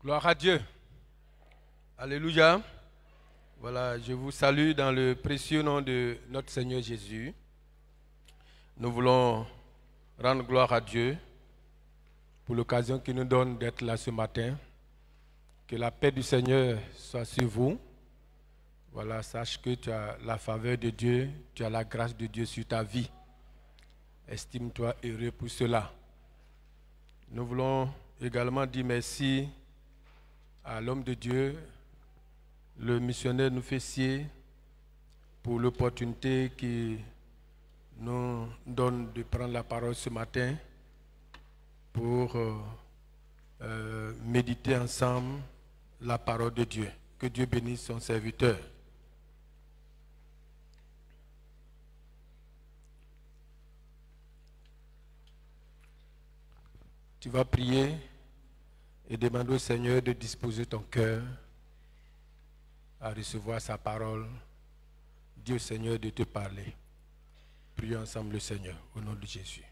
Gloire à Dieu. Alléluia. Voilà, je vous salue dans le précieux nom de notre Seigneur Jésus. Nous voulons rendre gloire à Dieu pour l'occasion qu'il nous donne d'être là ce matin. Que la paix du Seigneur soit sur vous. Voilà, sache que tu as la faveur de Dieu, tu as la grâce de Dieu sur ta vie. Estime-toi heureux pour cela. Nous voulons également dire merci à l'homme de Dieu, le missionnaire Noufessier, pour l'opportunité qu'il nous donne de prendre la parole ce matin pour méditer ensemble la parole de Dieu. Que Dieu bénisse son serviteur. Tu vas prier et demander au Seigneur de disposer ton cœur à recevoir sa parole. Dis au Seigneur de te parler. Prions ensemble le Seigneur au nom de Jésus.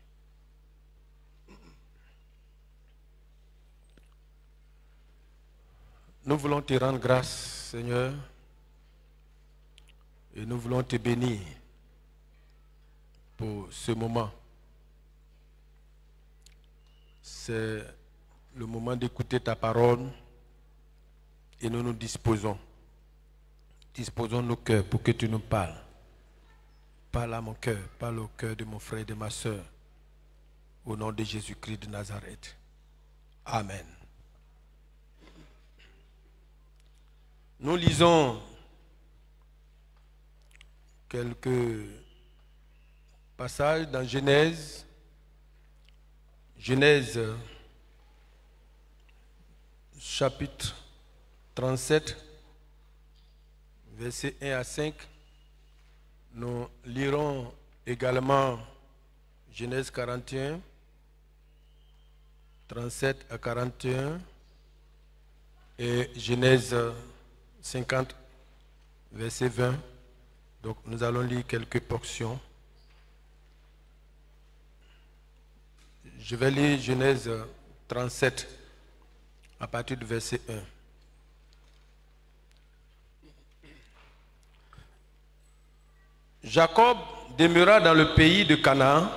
Nous voulons te rendre grâce, Seigneur, et nous voulons te bénir pour ce moment. C'est le moment d'écouter ta parole et nous nous disposons. Disposons nos cœurs pour que tu nous parles. Parle à mon cœur, parle au cœur de mon frère et de ma soeur. Au nom de Jésus-Christ de Nazareth. Amen. Nous lisons quelques passages dans Genèse. Genèse chapitre 37, versets 1 à 5. Nous lirons également Genèse 41, 37 à 41 et Genèse 50, verset 20. Donc nous allons lire quelques portions. Je vais lire Genèse 37 à partir du verset 1. Jacob demeura dans le pays de Canaan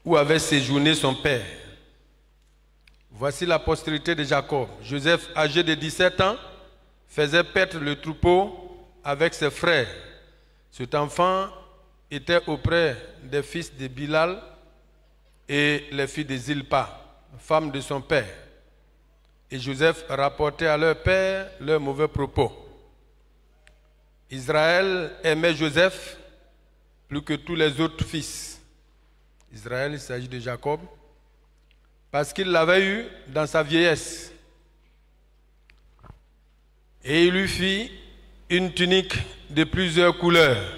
où avait séjourné son père. Voici la postérité de Jacob. Joseph, âgé de 17 ans, faisait paître le troupeau avec ses frères. Cet enfant était auprès des fils de Bilhal et les filles de Zilpa, femme de son père. Et Joseph rapportait à leur père leurs mauvais propos. Israël aimait Joseph plus que tous les autres fils. Israël, il s'agit de Jacob, parce qu'il l'avait eu dans sa vieillesse. Et il lui fit une tunique de plusieurs couleurs.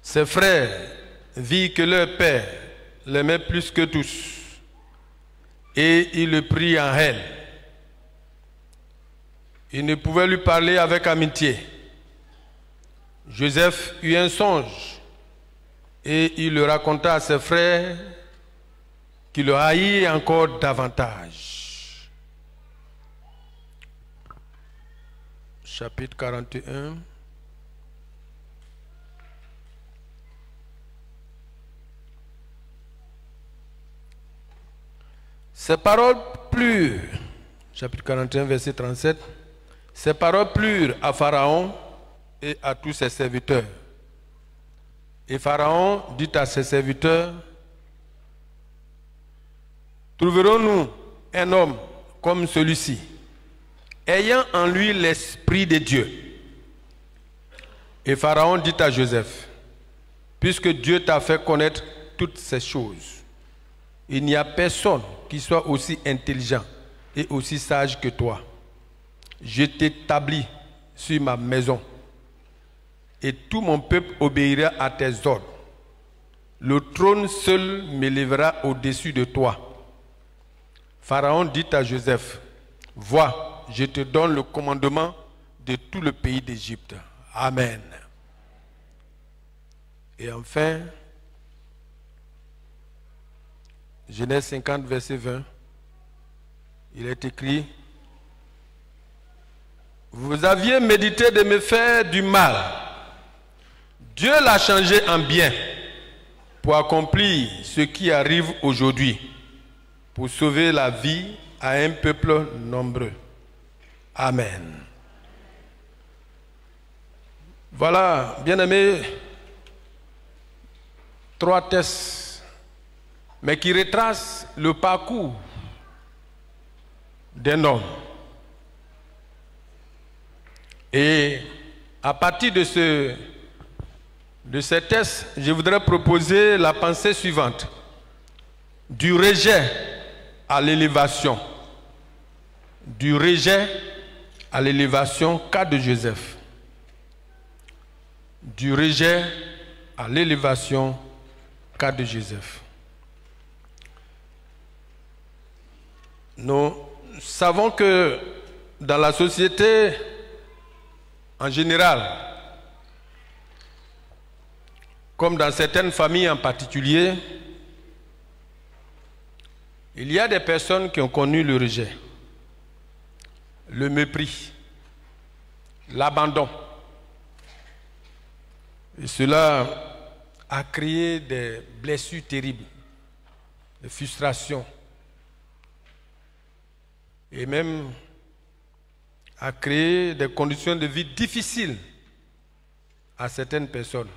Ses frères virent que leur père l'aimait plus que tous. Et il le prit en haine. Il ne pouvait lui parler avec amitié. Joseph eut un songe et il le raconta à ses frères qui le haïrent encore davantage. Chapitre 41. Ces paroles plurent, chapitre 41, verset 37, ces paroles plurent à Pharaon et à tous ses serviteurs. Et Pharaon dit à ses serviteurs, trouverons-nous un homme comme celui-ci, ayant en lui l'esprit de Dieu? Et Pharaon dit à Joseph, puisque Dieu t'a fait connaître toutes ces choses, il n'y a personne qui soit aussi intelligent et aussi sage que toi. Je t'établis sur ma maison et tout mon peuple obéira à tes ordres. Le trône seul m'élèvera au-dessus de toi. Pharaon dit à Joseph, vois, je te donne le commandement de tout le pays d'Égypte. Amen. Et enfin, Genèse 50, verset 20. il est écrit: vous aviez médité de me faire du mal. Dieu l'a changé en bien pour accomplir ce qui arrive aujourd'hui, pour sauver la vie à un peuple nombreux. Amen. Voilà, bien-aimés, 3 textes, mais qui retracent le parcours d'un homme. Et à partir de ces textes, je voudrais proposer la pensée suivante: du rejet à l'élévation. Du rejet à l'élévation, cas de Joseph. Du rejet à l'élévation, cas de Joseph. Nous savons que dans la société en général, comme dans certaines familles en particulier, il y a des personnes qui ont connu le rejet, le mépris, l'abandon. Et cela a créé des blessures terribles, des frustrations, et même a créé des conditions de vie difficiles à certaines personnes.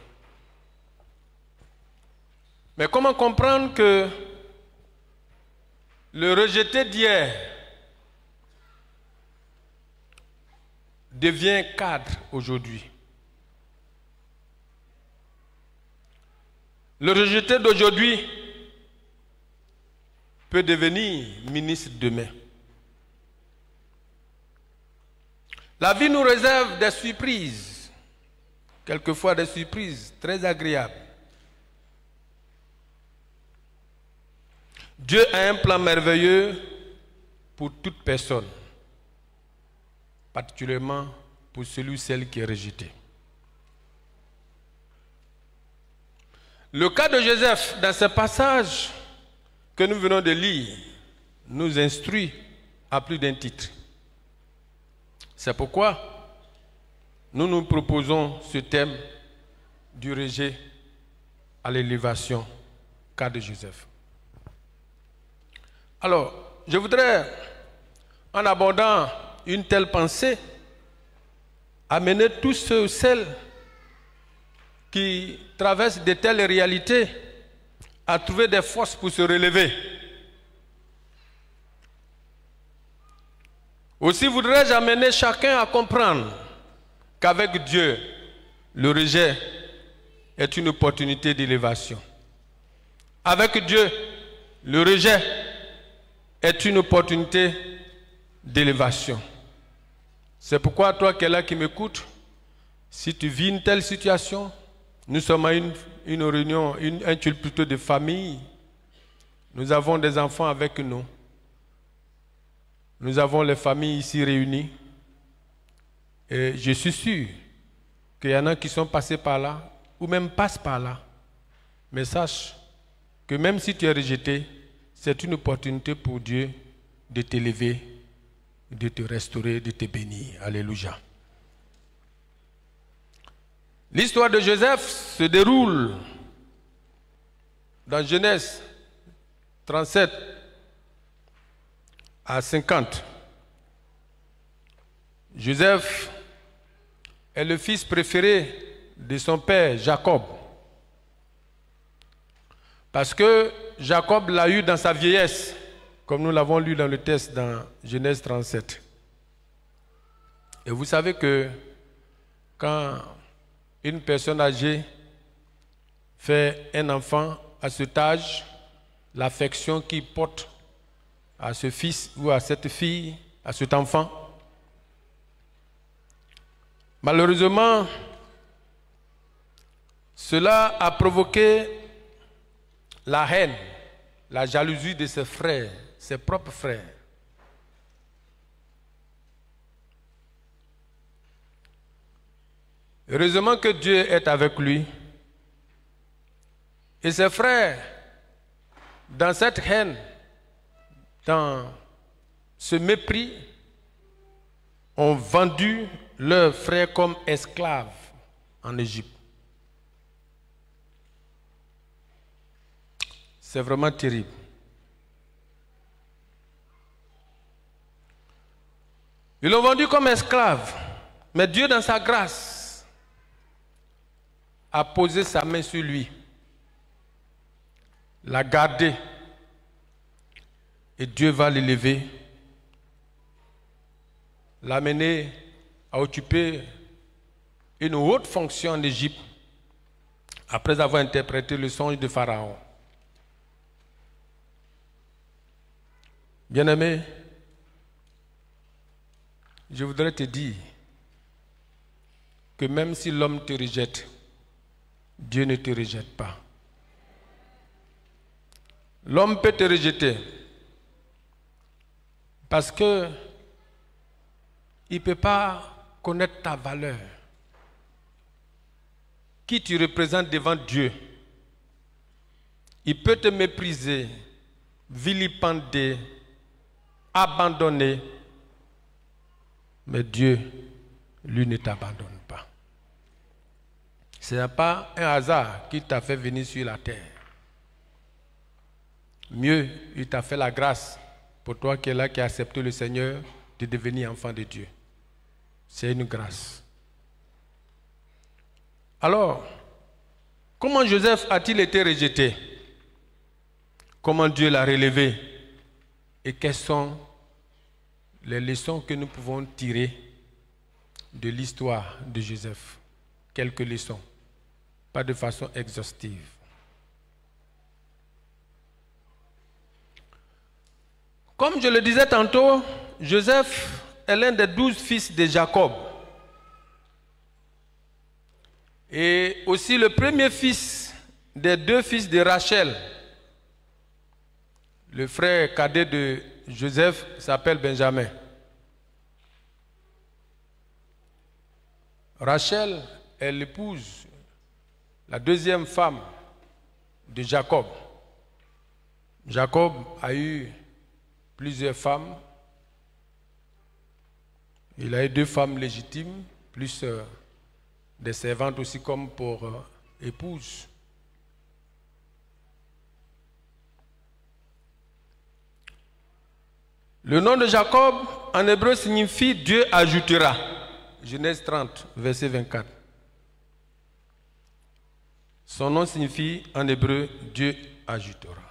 Mais comment comprendre que le rejeté d'hier devient cadre aujourd'hui? Le rejeté d'aujourd'hui peut devenir ministre demain. La vie nous réserve des surprises, quelquefois des surprises très agréables. Dieu a un plan merveilleux pour toute personne, particulièrement pour celui ou celle qui est rejeté. Le cas de Joseph, dans ce passage que nous venons de lire, nous instruit à plus d'un titre. C'est pourquoi nous nous proposons ce thème du rejet à l'élévation, cas de Joseph. Alors, je voudrais, en abordant une telle pensée, amener tous ceux ou celles qui traversent de telles réalités à trouver des forces pour se relever. Aussi voudrais-je amener chacun à comprendre qu'avec Dieu, le rejet est une opportunité d'élévation. Avec Dieu, le rejet est une opportunité d'élévation. C'est pourquoi toi qui es là, qui m'écoutes, si tu vis une telle situation, nous sommes à une réunion, un culte plutôt de famille. Nous avons des enfants avec nous. Nous avons les familles ici réunies. Et je suis sûr qu'il y en a qui sont passés par là, ou même passent par là. Mais sache que même si tu es rejeté, c'est une opportunité pour Dieu de t'élever, de te restaurer, de te bénir. Alléluia. L'histoire de Joseph se déroule dans Genèse 37 à 50. Joseph est le fils préféré de son père Jacob. Parce que Jacob l'a eu dans sa vieillesse, comme nous l'avons lu dans le texte dans Genèse 37. Et vous savez que quand une personne âgée fait un enfant à cet âge, l'affection qu'il porte à ce fils ou à cette fille, à cet enfant, malheureusement, cela a provoqué la haine, la jalousie de ses frères, ses propres frères. Heureusement que Dieu est avec lui. Et ses frères, dans cette haine, dans ce mépris, ont vendu leurs frères comme esclaves en Égypte. C'est vraiment terrible. Ils l'ont vendu comme esclave, mais Dieu, dans sa grâce, a posé sa main sur lui, l'a gardé, et Dieu va l'élever, l'amener à occuper une haute fonction en Égypte, après avoir interprété le songe de Pharaon. Bien-aimé, je voudrais te dire que même si l'homme te rejette, Dieu ne te rejette pas. L'homme peut te rejeter parce que il ne peut pas connaître ta valeur, qui tu représentes devant Dieu. Il peut te mépriser, vilipender, abandonner, mais Dieu, lui, ne t'abandonne pas. Ce n'est pas un hasard qui t'a fait venir sur la terre. Mieux, il t'a fait la grâce pour toi qui es là, qui a accepté le Seigneur, de devenir enfant de Dieu. C'est une grâce. Alors, comment Joseph a-t-il été rejeté? Comment Dieu l'a relevé? Et quelles sont les leçons que nous pouvons tirer de l'histoire de Joseph? Quelques leçons, pas de façon exhaustive. Comme je le disais tantôt, Joseph est l'un des 12 fils de Jacob. Et aussi le premier fils des 2 fils de Rachel. Le frère cadet de Joseph s'appelle Benjamin. Rachel est l'épouse, la 2e femme de Jacob. Jacob a eu plusieurs femmes. Il a eu 2 femmes légitimes, plus des servantes aussi comme pour épouse. Le nom de Jacob en hébreu signifie Dieu ajoutera. Genèse 30, verset 24. Son nom signifie en hébreu Dieu ajoutera.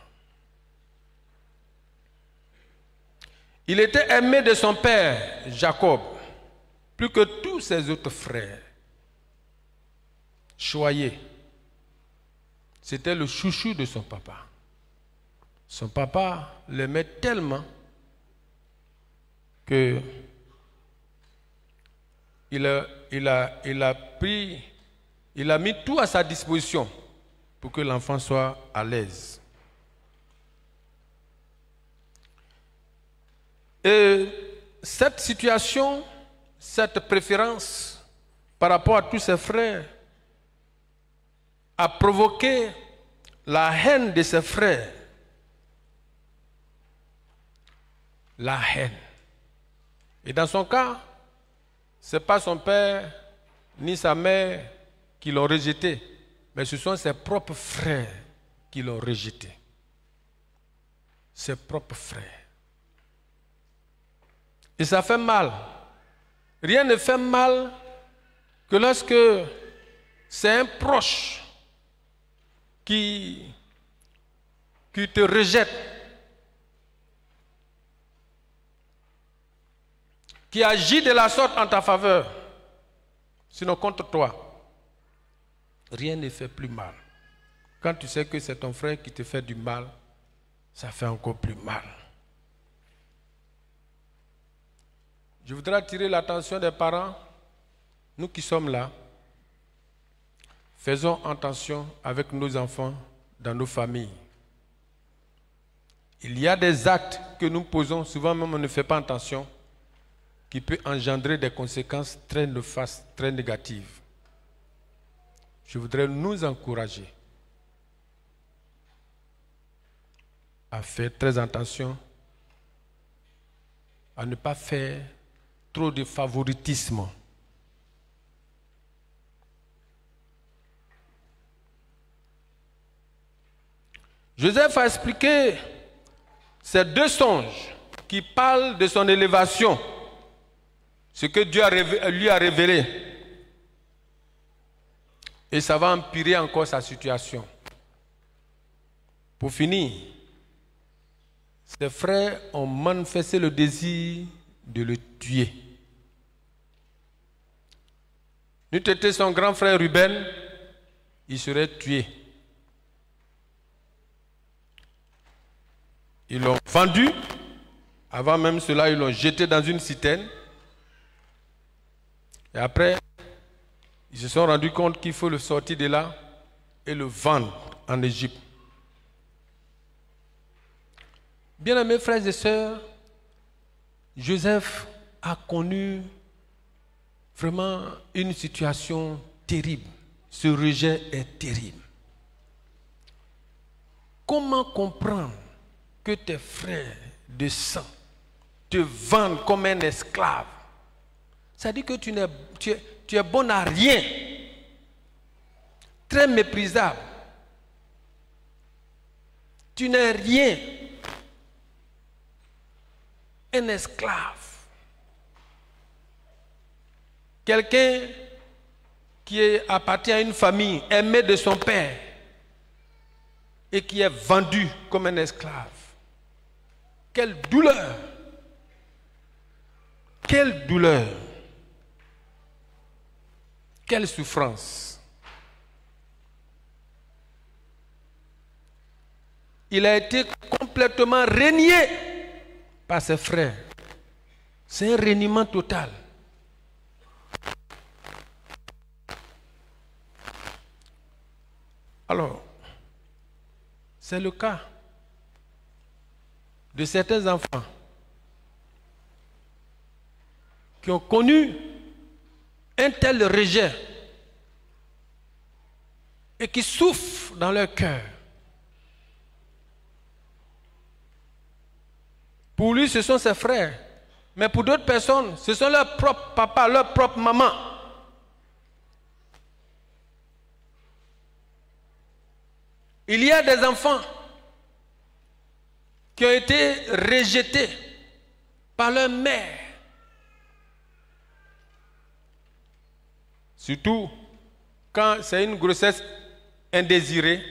Il était aimé de son père, Jacob, plus que tous ses autres frères. Choyé. C'était le chouchou de son papa. Son papa l'aimait tellement que il a mis tout à sa disposition pour que l'enfant soit à l'aise. Et cette situation, cette préférence par rapport à tous ses frères a provoqué la haine de ses frères. La haine. Et dans son cas, ce n'est pas son père ni sa mère qui l'ont rejeté, mais ce sont ses propres frères qui l'ont rejeté. Ses propres frères. Et ça fait mal. Rien ne fait mal que lorsque c'est un proche qui te rejette, qui agit de la sorte en ta faveur, sinon contre toi. Rien ne fait plus mal. Quand tu sais que c'est ton frère qui te fait du mal, ça fait encore plus mal. Je voudrais attirer l'attention des parents, nous qui sommes là. Faisons attention avec nos enfants dans nos familles. Il y a des actes que nous posons, souvent même on ne fait pas attention, qui peut engendrer des conséquences très néfastes, très négatives. Je voudrais nous encourager à faire très attention à ne pas faire trop de favoritisme. Joseph a expliqué ces deux songes qui parlent de son élévation, ce que Dieu lui a révélé. Et ça va empirer encore sa situation. Pour finir, ses frères ont manifesté le désir de le tuer. N'eût été son grand frère Ruben, il serait tué. Ils l'ont vendu. Avant même cela, ils l'ont jeté dans une citerne. Et après, ils se sont rendus compte qu'il faut le sortir de là et le vendre en Égypte. Bien-aimés frères et sœurs, Joseph a connu vraiment une situation terrible. Ce rejet est terrible. Comment comprendre que tes frères de sang te vendent comme un esclave? Ça dit que tu es bon à rien, très méprisable. Tu n'es rien, un esclave. Quelqu'un qui appartient à une famille aimée de son père et qui est vendu comme un esclave. Quelle douleur! Quelle douleur! Quelle souffrance! Il a été complètement renié par ses frères. C'est un reniement total. Alors, c'est le cas de certains enfants qui ont connu un tel rejet et qui souffrent dans leur cœur. Pour lui, ce sont ses frères. Mais pour d'autres personnes, ce sont leur propre papa, leur propre maman. Il y a des enfants qui ont été rejetés par leur mère. Surtout quand c'est une grossesse indésirée,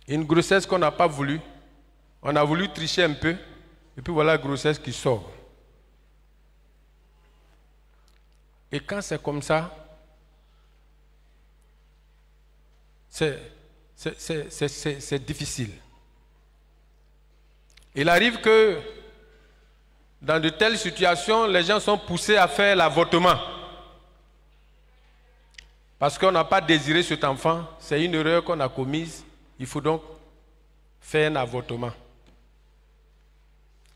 une grossesse qu'on n'a pas voulu. On a voulu tricher un peu, et puis voilà la grossesse qui sort. Et quand c'est comme ça, c'est difficile. Il arrive que dans de telles situations, les gens sont poussés à faire l'avortement. Parce qu'on n'a pas désiré cet enfant, c'est une erreur qu'on a commise, il faut donc faire un avortement.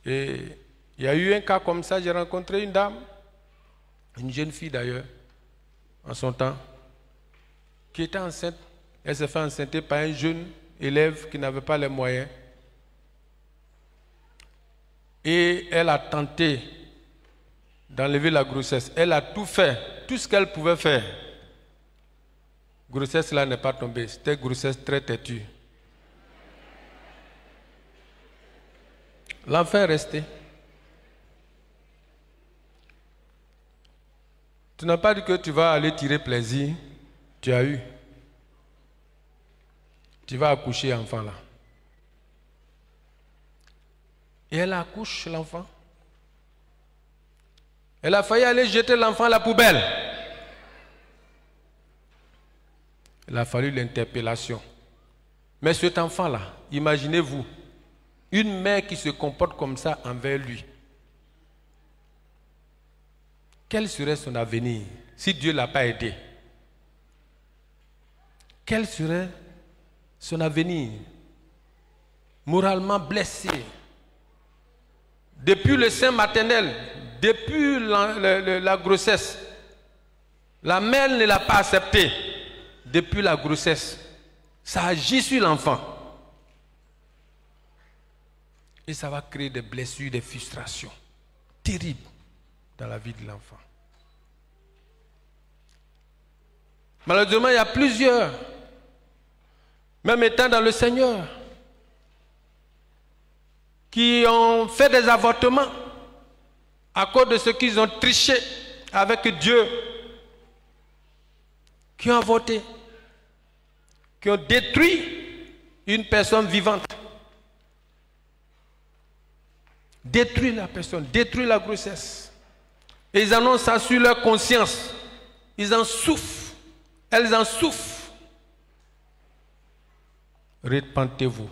Et il y a eu un cas comme ça, j'ai rencontré une dame, une jeune fille d'ailleurs, en son temps, qui était enceinte. Elle s'est fait enceinter par un jeune élève qui n'avait pas les moyens. Et elle a tenté d'enlever la grossesse. Elle a tout fait, tout ce qu'elle pouvait faire. Grossesse là n'est pas tombée, c'était une grossesse très têtue. L'enfant est resté. Tu n'as pas dit que tu vas aller tirer plaisir, tu as eu. Tu vas accoucher l'enfant là. Et elle accouche l'enfant. Elle a failli aller jeter l'enfant à la poubelle. Il a fallu l'interpellation. Mais cet enfant-là, imaginez-vous, une mère qui se comporte comme ça envers lui. Quel serait son avenir si Dieu ne l'a pas aidé? Quel serait son avenir? Moralement blessé. Depuis le sein maternel, depuis la grossesse, la mère ne l'a pas accepté. Depuis la grossesse, ça agit sur l'enfant. Et ça va créer des blessures, des frustrations terribles dans la vie de l'enfant. Malheureusement, il y a plusieurs, même étant dans le Seigneur, qui ont fait des avortements à cause de ce qu'ils ont triché avec Dieu, qui ont avorté, qui ont détruit une personne vivante, détruit la personne, détruit la grossesse. Et ils en ont ça sur leur conscience. Ils en souffrent. Elles en souffrent. Repentez-vous.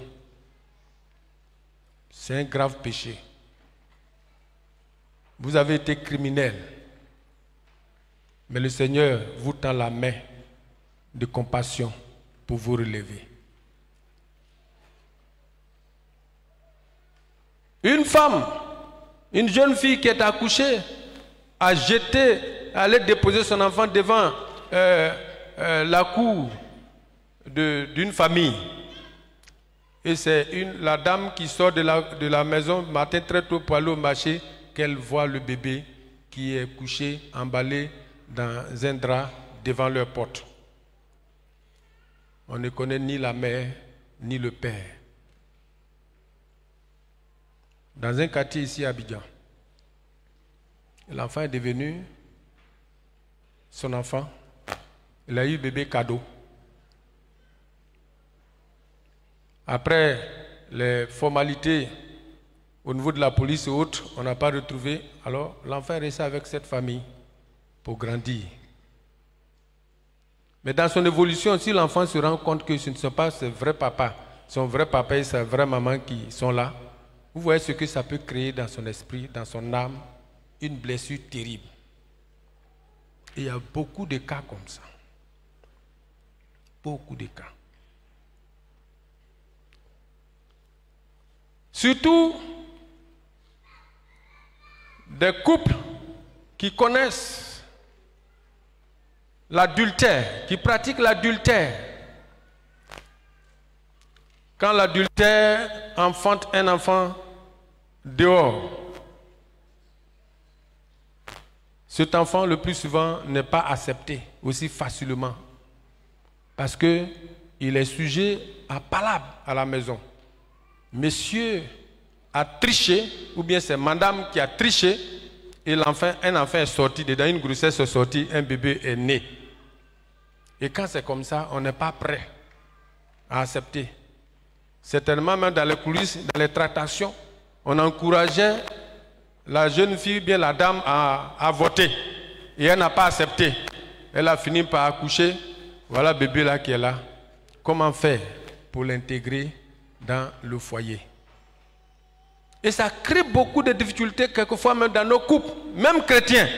C'est un grave péché. Vous avez été criminel. Mais le Seigneur vous tend la main de compassion pour vous relever. Une femme, une jeune fille qui est accouchée, a jeté, allait déposer son enfant devant la cour d'une famille. Et c'est la dame qui sort de la maison matin très tôt pour aller au marché qu'elle voit le bébé qui est couché, emballé dans un drap devant leur porte. On ne connaît ni la mère ni le père. Dans un quartier ici à Abidjan, l'enfant est devenu son enfant. Il a eu bébé cadeau. Après les formalités au niveau de la police et autres, on n'a pas retrouvé. Alors l'enfant est resté avec cette famille pour grandir. Mais dans son évolution, si l'enfant se rend compte que ce ne sont pas ses vrais papas, son vrai papa et sa vraie maman qui sont là, vous voyez ce que ça peut créer dans son esprit, dans son âme, une blessure terrible. Et il y a beaucoup de cas comme ça. Beaucoup de cas. Surtout des couples qui connaissent l'adultère, qui pratiquent l'adultère. Quand l'adultère enfante un enfant dehors, cet enfant le plus souvent n'est pas accepté aussi facilement parce qu'il est sujet à palabre à la maison. Monsieur a triché, ou bien c'est madame qui a triché, et un enfant est sorti, dedans une grossesse est sortie, un bébé est né. Et quand c'est comme ça, on n'est pas prêt à accepter. Certainement même dans les coulisses, dans les tractations, on encourageait la jeune fille, bien la dame, à voter. Et elle n'a pas accepté. Elle a fini par accoucher. Voilà le bébé là qui est là. Comment faire pour l'intégrer dans le foyer? Et ça crée beaucoup de difficultés, quelquefois même dans nos couples, même chrétiens.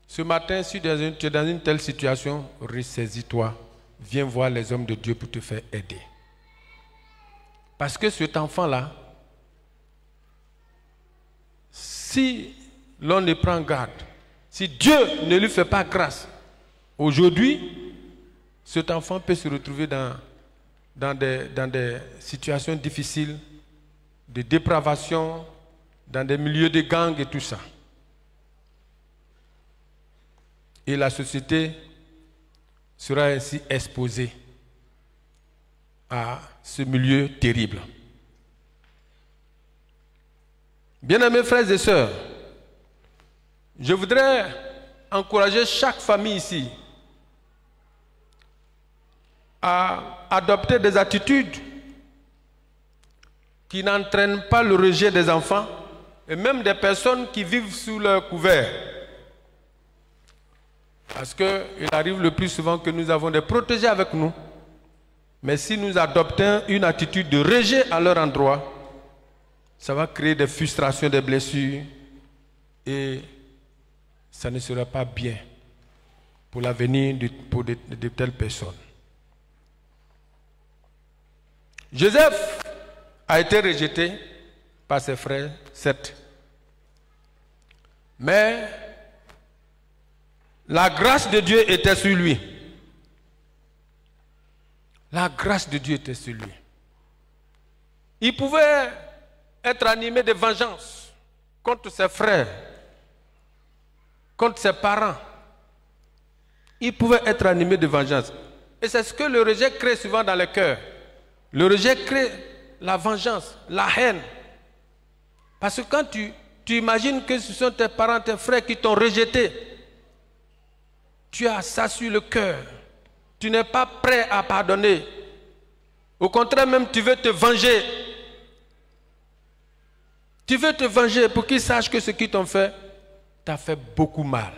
Ce matin, si tu es dans une telle situation, ressaisis-toi. Viens voir les hommes de Dieu pour te faire aider. Parce que cet enfant-là, si l'on ne prend garde, si Dieu ne lui fait pas grâce, aujourd'hui, cet enfant peut se retrouver dans des situations difficiles, de dépravation, dans des milieux de gangs et tout ça. Et la société sera ainsi exposée à ce milieu terrible. Bien-aimés frères et sœurs, je voudrais encourager chaque famille ici à adopter des attitudes qui n'entraînent pas le rejet des enfants et même des personnes qui vivent sous leur couvert. Parce qu'il arrive le plus souvent que nous avons des protégés avec nous. Mais si nous adoptons une attitude de rejet à leur endroit, ça va créer des frustrations, des blessures et ça ne sera pas bien pour l'avenir de telles personnes. Joseph a été rejeté par ses frères, certes. Mais la grâce de Dieu était sur lui. La grâce de Dieu était sur lui. Il pouvait être animé de vengeance contre ses frères, contre ses parents. Il pouvait être animé de vengeance. Et c'est ce que le rejet crée souvent dans le cœur. Le rejet crée la vengeance, la haine. Parce que quand tu imagines que ce sont tes parents, tes frères qui t'ont rejeté, tu as ça sur le cœur. Tu n'es pas prêt à pardonner. Au contraire, même tu veux te venger. Tu veux te venger pour qu'ils sachent que ce qu'ils t'ont fait t'a fait beaucoup mal.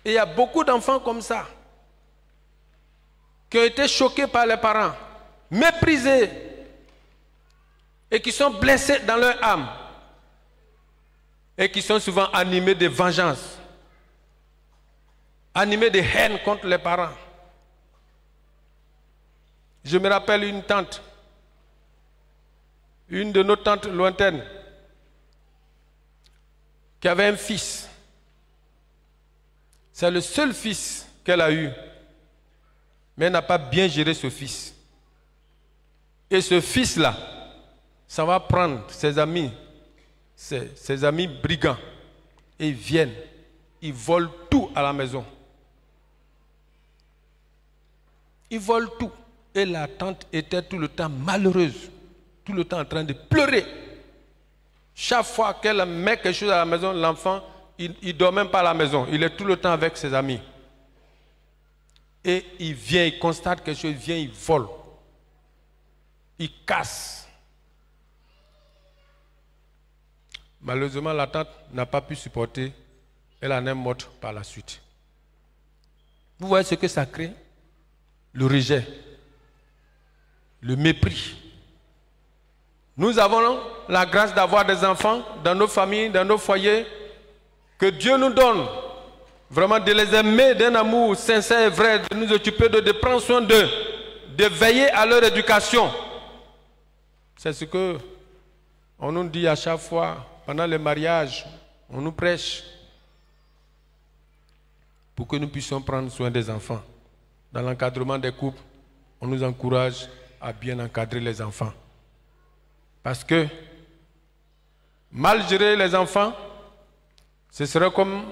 Et il y a beaucoup d'enfants comme ça, qui ont été choqués par les parents, méprisés, et qui sont blessés dans leur âme, et qui sont souvent animés de vengeance, animés de haine contre les parents. Je me rappelle une tante, une de nos tantes lointaines, qui avait un fils. C'est le seul fils qu'elle a eu. Mais elle n'a pas bien géré ce fils. Et ce fils-là, ça va prendre ses amis, ses amis brigands. Et ils viennent, ils volent tout à la maison. Ils volent tout. Et la tante était tout le temps malheureuse, tout le temps en train de pleurer. Chaque fois qu'elle met quelque chose à la maison, l'enfant, il ne dort même pas à la maison. Il est tout le temps avec ses amis. Et il vient, il constate quelque chose, il vient, il vole. Il casse. Malheureusement, la tante n'a pas pu supporter. Elle en est morte par la suite. Vous voyez ce que ça crée? Le rejet. Le mépris. Nous avons la grâce d'avoir des enfants dans nos familles, dans nos foyers. Que Dieu nous donne vraiment de les aimer d'un amour sincère et vrai, de nous occuper d'eux, de prendre soin d'eux, de veiller à leur éducation. C'est ce que on nous dit à chaque fois, pendant le mariage, on nous prêche pour que nous puissions prendre soin des enfants. Dans l'encadrement des couples, on nous encourage à bien encadrer les enfants. Parce que mal gérer les enfants, ce serait comme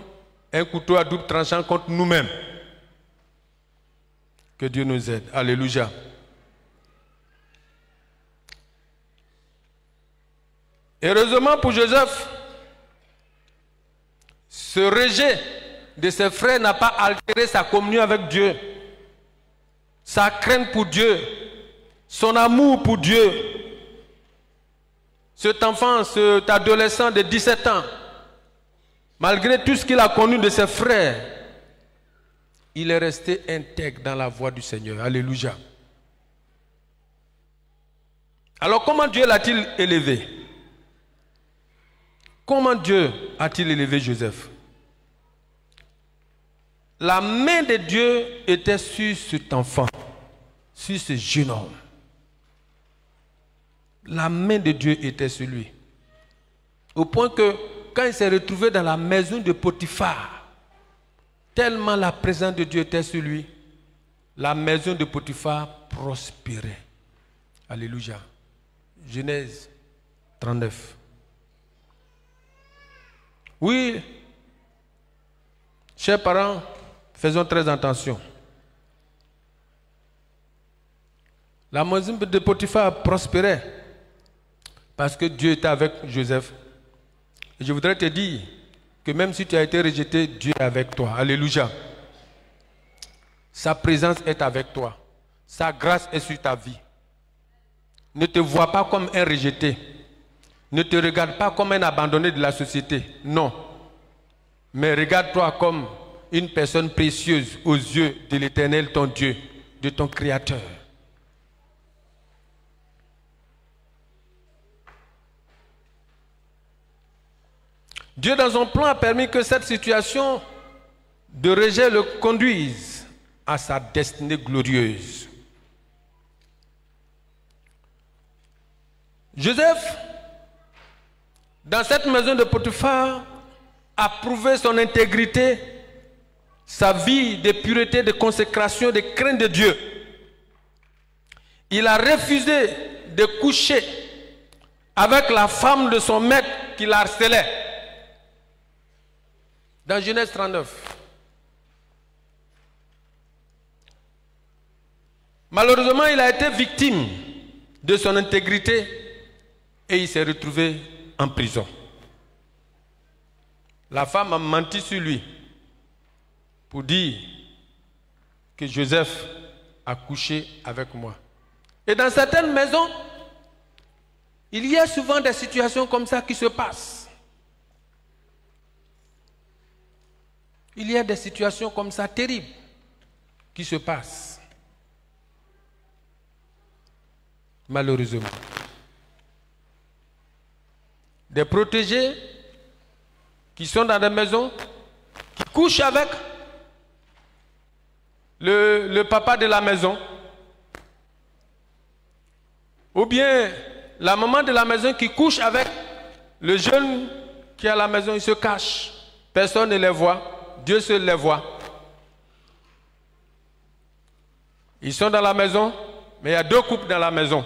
un couteau à double tranchant contre nous-mêmes. Que Dieu nous aide. Alléluia. Heureusement pour Joseph, ce rejet de ses frères n'a pas altéré sa communion avec Dieu, sa crainte pour Dieu, son amour pour Dieu. Cet enfant, cet adolescent de 17 ans, malgré tout ce qu'il a connu de ses frères, il est resté intègre dans la voie du Seigneur. Alléluia. Alors comment Dieu l'a-t-il élevé? Comment Dieu a-t-il élevé Joseph? La main de Dieu était sur cet enfant, sur ce jeune homme. La main de Dieu était sur lui. Au point que quand il s'est retrouvé dans la maison de Potiphar, tellement la présence de Dieu était sur lui, la maison de Potiphar prospérait. Alléluia. Genèse 39. Oui, chers parents, faisons très attention. La maison de Potiphar prospérait parce que Dieu était avec Joseph. Et je voudrais te dire que même si tu as été rejeté, Dieu est avec toi. Alléluia. Sa présence est avec toi. Sa grâce est sur ta vie. Ne te vois pas comme un rejeté. Ne te regarde pas comme un abandonné de la société. Non. Mais regarde-toi comme une personne précieuse aux yeux de l'Éternel, ton Dieu, de ton Créateur. Dieu, dans son plan, a permis que cette situation de rejet le conduise à sa destinée glorieuse. Joseph, dans cette maison de Potiphar, a prouvé son intégrité, sa vie de pureté, de consécration, de crainte de Dieu. Il a refusé de coucher avec la femme de son maître qui la harcelait. Dans Genèse 39. Malheureusement, il a été victime de son intégrité et il s'est retrouvé en prison. La femme a menti sur lui pour dire que Joseph a couché avec moi. Et dans certaines maisons, il y a souvent des situations comme ça qui se passent. Il y a des situations comme ça terribles qui se passent. Malheureusement. Des protégés qui sont dans des maisons, qui couchent avec le papa de la maison, ou bien la maman de la maison qui couche avec le jeune qui est à la maison, il se cache. Personne ne les voit, Dieu seul les voit. Ils sont dans la maison, mais il y a deux couples dans la maison.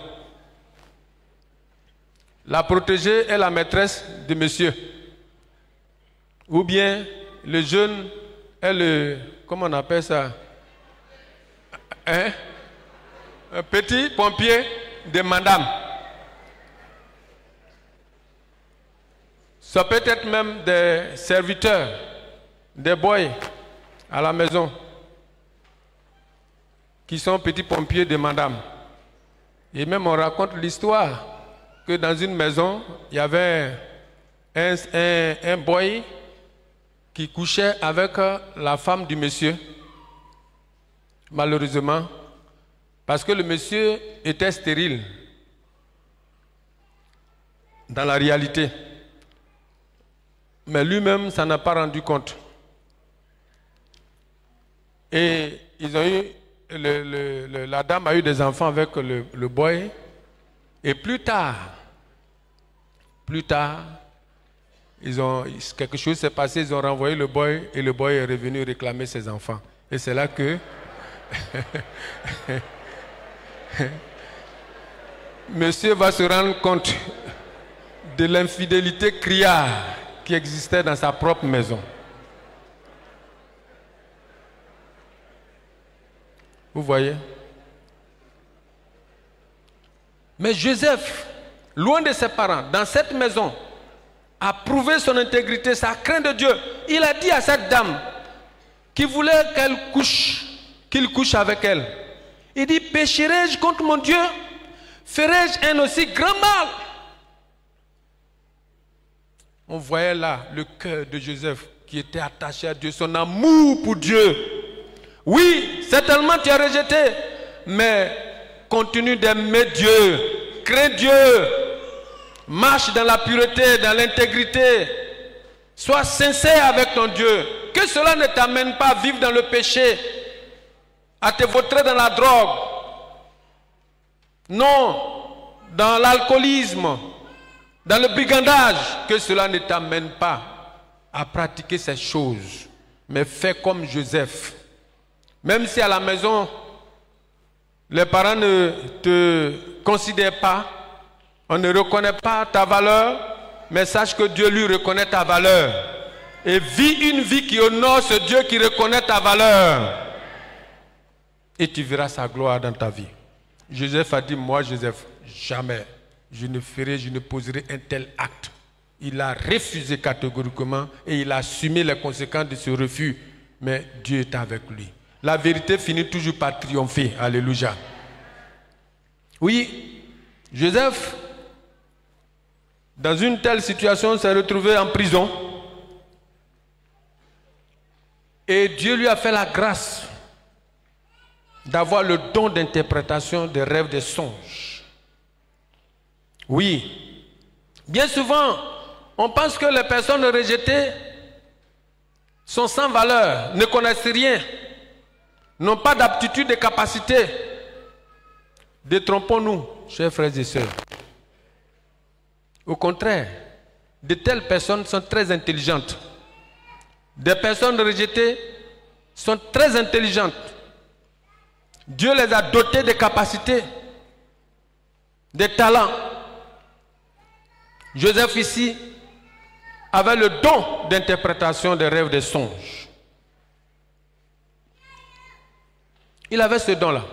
La protégée est la maîtresse de monsieur. Ou bien le jeune est le, comment on appelle ça? Un petit pompier de madame. Ça peut être même des serviteurs, des boys à la maison qui sont petits pompiers de madame. Et même on raconte l'histoire que dans une maison, il y avait un boy qui couchait avec la femme du monsieur. Malheureusement, parce que le monsieur était stérile dans la réalité. Mais lui-même, ça n'a pas rendu compte. Et ils ont eu, la dame a eu des enfants avec le boy. Et plus tard, quelque chose s'est passé, ils ont renvoyé le boy et le boy est revenu réclamer ses enfants. Et c'est là que monsieur va se rendre compte de l'infidélité criarde qui existait dans sa propre maison. Vous voyez? Mais Joseph, loin de ses parents, dans cette maison, a prouvé son intégrité, sa crainte de Dieu. Il a dit à cette dame qui voulait qu'il couche avec elle. Il dit, pécherai-je contre mon Dieu? Ferai-je un aussi grand mal? On voyait là le cœur de Joseph qui était attaché à Dieu, son amour pour Dieu. Oui, certainement tu as rejeté, mais continue d'aimer Dieu, crains Dieu, marche dans la pureté, dans l'intégrité, sois sincère avec ton Dieu. Que cela ne t'amène pas à vivre dans le péché, à te vautrer dans la drogue, non, dans l'alcoolisme, dans le brigandage, que cela ne t'amène pas à pratiquer ces choses. Mais fais comme Joseph. Même si à la maison, les parents ne te considèrent pas, on ne reconnaît pas ta valeur, mais sache que Dieu lui reconnaît ta valeur. Et vis une vie qui honore ce Dieu qui reconnaît ta valeur. Et tu verras sa gloire dans ta vie. Joseph a dit, moi Joseph, jamais je ne ferai, je ne poserai un tel acte. Il a refusé catégoriquement et il a assumé les conséquences de ce refus. Mais Dieu est avec lui. La vérité finit toujours par triompher. Alléluia. Oui, Joseph, dans une telle situation, s'est retrouvé en prison. Et Dieu lui a fait la grâce d'avoir le don d'interprétation des rêves, des songes. Oui, bien souvent, on pense que les personnes rejetées sont sans valeur, ne connaissent rien, n'ont pas d'aptitude et capacité. Détrompons-nous, chers frères et sœurs. Au contraire, de telles personnes sont très intelligentes. Des personnes rejetées sont très intelligentes. Dieu les a dotées de capacités, de talents. Joseph ici avait le don d'interprétation des rêves, des songes. Il avait ce don-là.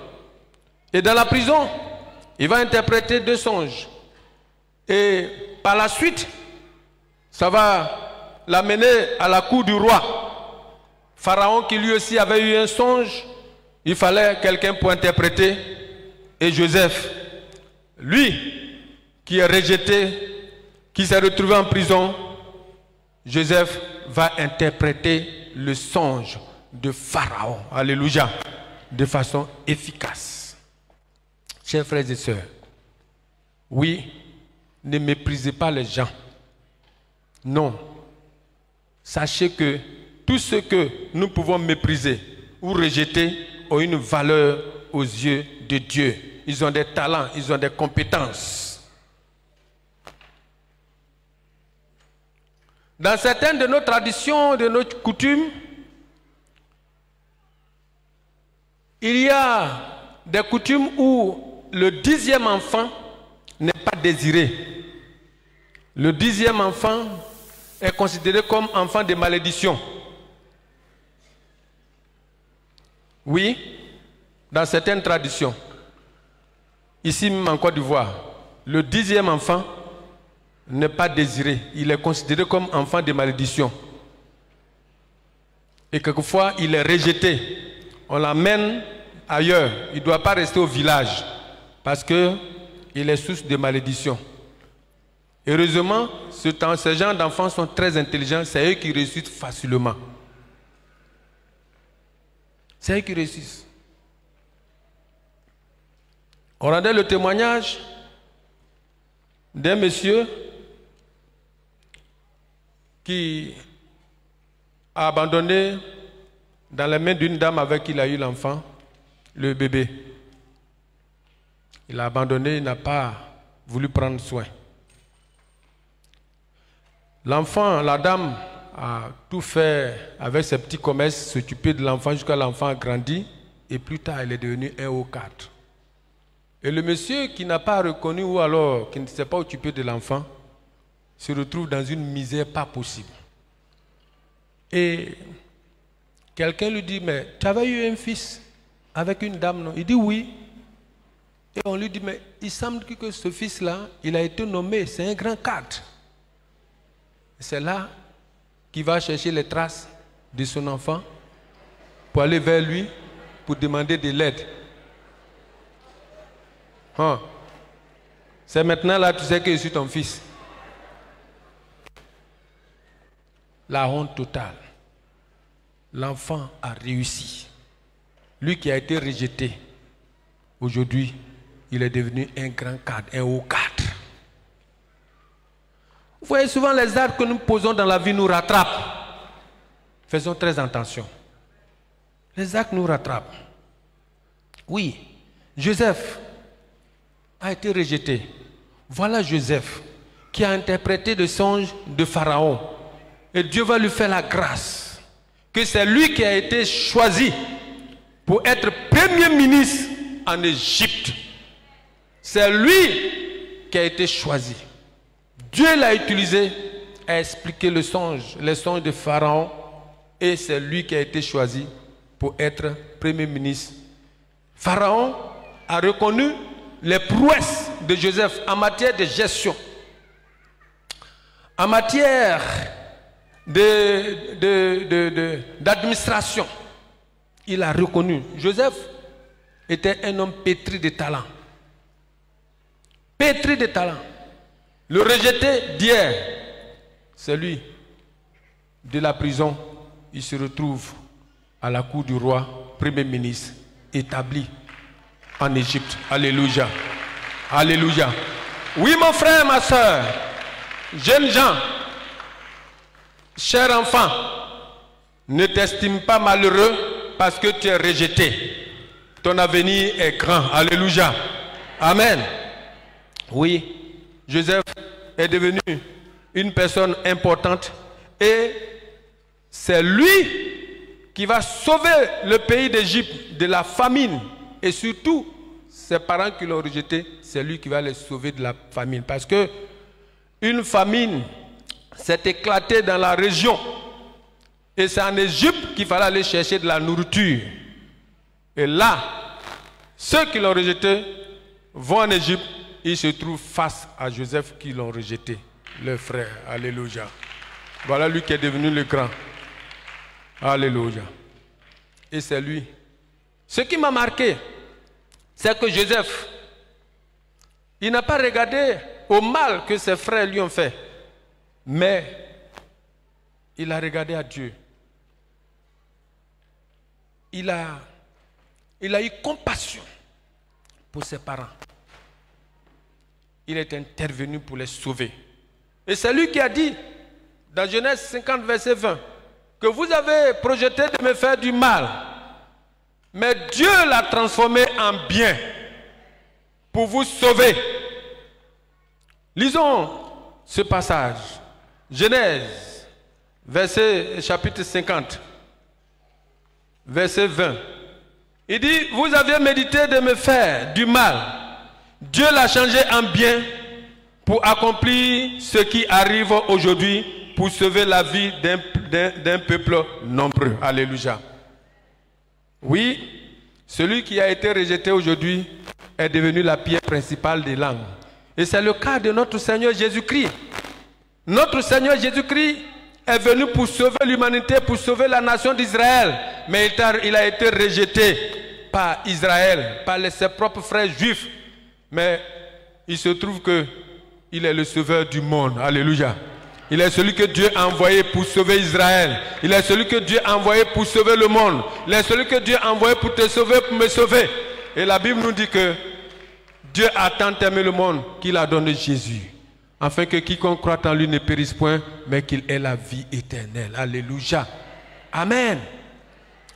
Et dans la prison, il va interpréter 2 songes. Et par la suite, ça va l'amener à la cour du roi. Pharaon qui lui aussi avait eu un songe. Il fallait quelqu'un pour interpréter. Et Joseph, lui, qui est rejeté, qui s'est retrouvé en prison, Joseph va interpréter le songe de Pharaon. Alléluia. De façon efficace. Chers frères et sœurs, oui, ne méprisez pas les gens. Non. Sachez que tout ce que nous pouvons mépriser ou rejeter ont une valeur aux yeux de Dieu. Ils ont des talents, ils ont des compétences. Dans certaines de nos traditions, de nos coutumes, il y a des coutumes où le 10e enfant n'est pas désiré. Le 10e enfant est considéré comme enfant de malédiction. Oui, dans certaines traditions. Ici même en Côte d'Ivoire, le 10e enfant n'est pas désiré. Il est considéré comme enfant de malédiction. Et quelquefois, il est rejeté. On l'amène ailleurs. Il ne doit pas rester au village parce qu'il est source de malédiction. Heureusement, ces gens d'enfants sont très intelligents. C'est eux qui réussissent facilement. C'est eux qui réussissent. On rendait le témoignage d'un monsieur qui a abandonné dans les mains d'une dame avec qui il a eu l'enfant, le bébé. Il a abandonné, il n'a pas voulu prendre soin. L'enfant, la dame a tout fait avec ses petits commerces, s'occuper de l'enfant jusqu'à l'enfant a grandi et plus tard elle est devenue un au 4. Et le monsieur qui n'a pas reconnu ou alors qui ne s'est pas occupé de l'enfant se retrouve dans une misère pas possible. Et quelqu'un lui dit, mais tu avais eu un fils avec une dame, non? Il dit oui. Et on lui dit, mais il semble que ce fils-là, il a été nommé, c'est un grand cadre. C'est là qu'il va chercher les traces de son enfant pour aller vers lui, pour demander de l'aide. C'est maintenant là, tu sais que je suis ton fils. La honte totale. L'enfant a réussi. Lui qui a été rejeté, aujourd'hui, il est devenu un grand cadre, un haut cadre. Vous voyez, souvent les actes que nous posons dans la vie nous rattrapent. Faisons très attention. Les actes nous rattrapent. Oui, Joseph a été rejeté. Voilà Joseph qui a interprété le songe de Pharaon. Et Dieu va lui faire la grâce que c'est lui qui a été choisi pour être premier ministre en Égypte. C'est lui qui a été choisi. Dieu l'a utilisé à expliquer le songe, les songes de Pharaon, et c'est lui qui a été choisi pour être premier ministre. Pharaon a reconnu les prouesses de Joseph en matière de gestion, en matière d'administration. Il a reconnu. Joseph était un homme pétri de talent. Pétri de talent. Le rejeté d'hier, c'est lui. De la prison, il se retrouve à la cour du roi, premier ministre, établi en Égypte. Alléluia. Alléluia. Oui, mon frère, ma soeur, jeunes gens, chers enfants, ne t'estime pas malheureux parce que tu es rejeté. Ton avenir est grand. Alléluia. Amen. Oui, Joseph est devenu une personne importante et c'est lui qui va sauver le pays d'Égypte de la famine. Et surtout, ses parents qui l'ont rejeté, c'est lui qui va les sauver de la famine. Parce que une famine s'est éclatée dans la région. Et c'est en Égypte qu'il fallait aller chercher de la nourriture. Et là, ceux qui l'ont rejeté vont en Égypte. Ils se trouvent face à Joseph qui l'ont rejeté, leur frère. Alléluia. Voilà lui qui est devenu le grand. Alléluia. Et c'est lui. Ce qui m'a marqué, c'est que Joseph, il n'a pas regardé au mal que ses frères lui ont fait, mais il a regardé à Dieu. Il a eu compassion pour ses parents. Il est intervenu pour les sauver. Et c'est lui qui a dit, dans Genèse 50, verset 20, que vous avez projeté de me faire du mal, mais Dieu l'a transformé en bien pour vous sauver. Lisons ce passage. Genèse, chapitre 50, verset 20. Il dit, vous aviez médité de me faire du mal. Dieu l'a changé en bien pour accomplir ce qui arrive aujourd'hui, pour sauver la vie d'un peuple nombreux. Alléluia. Oui, celui qui a été rejeté aujourd'hui est devenu la pierre principale des langues. Et c'est le cas de notre Seigneur Jésus-Christ. Notre Seigneur Jésus-Christ est venu pour sauver l'humanité, pour sauver la nation d'Israël. Mais il a été rejeté par Israël, par ses propres frères juifs. Mais il se trouve qu'il est le sauveur du monde. Alléluia. Il est celui que Dieu a envoyé pour sauver Israël. Il est celui que Dieu a envoyé pour sauver le monde. Il est celui que Dieu a envoyé pour te sauver, pour me sauver. Et la Bible nous dit que Dieu a tant aimé le monde qu'il a donné Jésus, afin que quiconque croit en lui ne périsse point, mais qu'il ait la vie éternelle. Alléluia. Amen.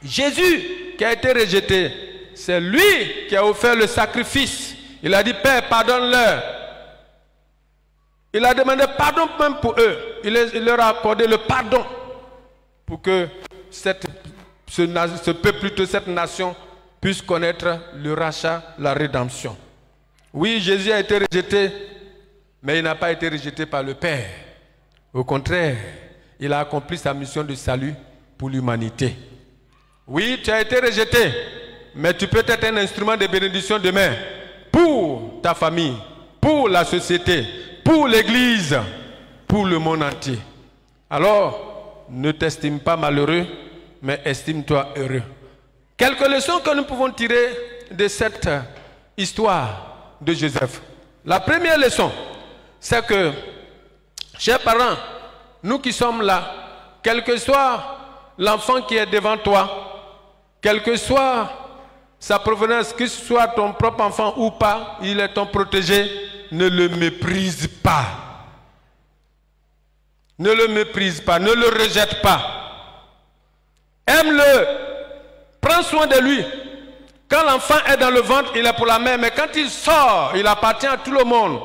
Jésus qui a été rejeté, c'est lui qui a offert le sacrifice. Il a dit, Père, pardonne-leur. Il a demandé pardon même pour eux. Il leur a accordé le pardon pour que ce peuple, plutôt cette nation, puisse connaître le rachat, la rédemption. Oui, Jésus a été rejeté, mais il n'a pas été rejeté par le Père. Au contraire, il a accompli sa mission de salut pour l'humanité. Oui, tu as été rejeté, mais tu peux être un instrument de bénédiction demain pour ta famille, pour la société, pour l'Église, pour le monde entier. Alors, ne t'estime pas malheureux, mais estime-toi heureux. Quelques leçons que nous pouvons tirer de cette histoire de Joseph. La première leçon, c'est que, chers parents, nous qui sommes là, quel que soit l'enfant qui est devant toi, quelle que soit sa provenance, que ce soit ton propre enfant ou pas, il est ton protégé, ne le méprise pas. Ne le méprise pas, ne le rejette pas. Aime-le, prends soin de lui. Quand l'enfant est dans le ventre, il est pour la mère, mais quand il sort, il appartient à tout le monde.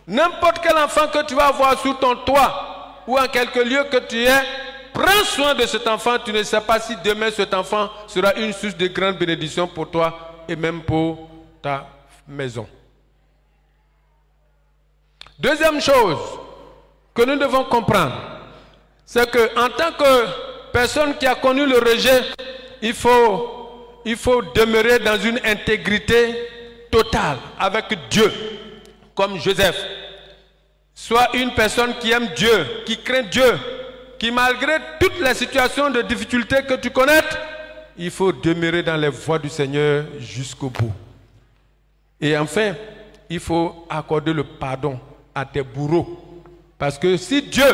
N'importe quel enfant que tu vas avoir sous ton toit ou en quelque lieu que tu es, prends soin de cet enfant. Tu ne sais pas si demain cet enfant sera une source de grande bénédiction pour toi et même pour ta maison. Deuxième chose que nous devons comprendre, c'est qu'en tant que personne qui a connu le rejet, il faut demeurer dans une intégrité totale avec Dieu, comme Joseph. Sois une personne qui aime Dieu, qui craint Dieu, qui malgré toutes les situations de difficulté que tu connais, il faut demeurer dans les voies du Seigneur jusqu'au bout. Et enfin, il faut accorder le pardon à tes bourreaux. Parce que si Dieu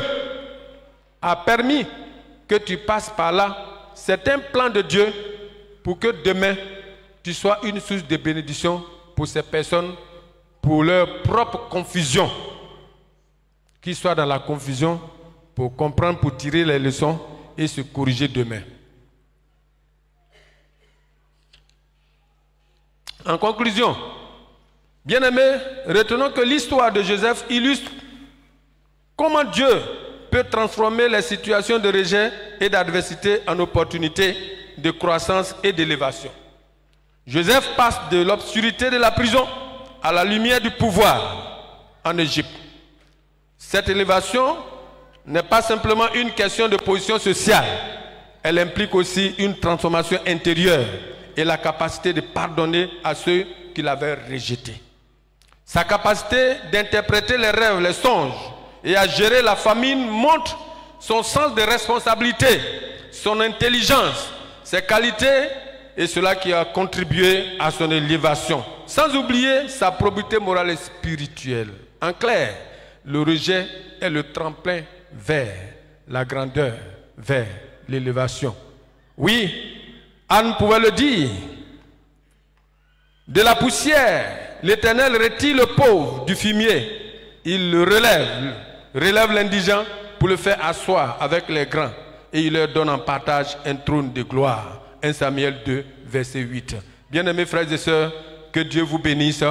a permis que tu passes par là, c'est un plan de Dieu pour que demain, tu sois une source de bénédiction pour ces personnes, pour leur propre confusion. Qu'ils soient dans la confusion pour comprendre, pour tirer les leçons et se corriger demain. En conclusion, bien-aimés, retenons que l'histoire de Joseph illustre comment Dieu peut transformer les situations de rejet et d'adversité en opportunités de croissance et d'élévation. Joseph passe de l'obscurité de la prison à la lumière du pouvoir en Égypte. Cette élévation n'est pas simplement une question de position sociale. Elle implique aussi une transformation intérieure et la capacité de pardonner à ceux qui l'avaient rejeté. Sa capacité d'interpréter les rêves, les songes et à gérer la famine montre son sens de responsabilité, son intelligence, ses qualités et cela qui a contribué à son élévation. Sans oublier sa probité morale et spirituelle. En clair, le rejet est le tremplin vers la grandeur, vers l'élévation. Oui, Anne pouvait le dire. De la poussière, l'Éternel retire le pauvre du fumier. Il le relève l'indigent pour le faire asseoir avec les grands. Et il leur donne en partage un trône de gloire. 1 Samuel 2, verset 8. Bien-aimés frères et sœurs, que Dieu vous bénisse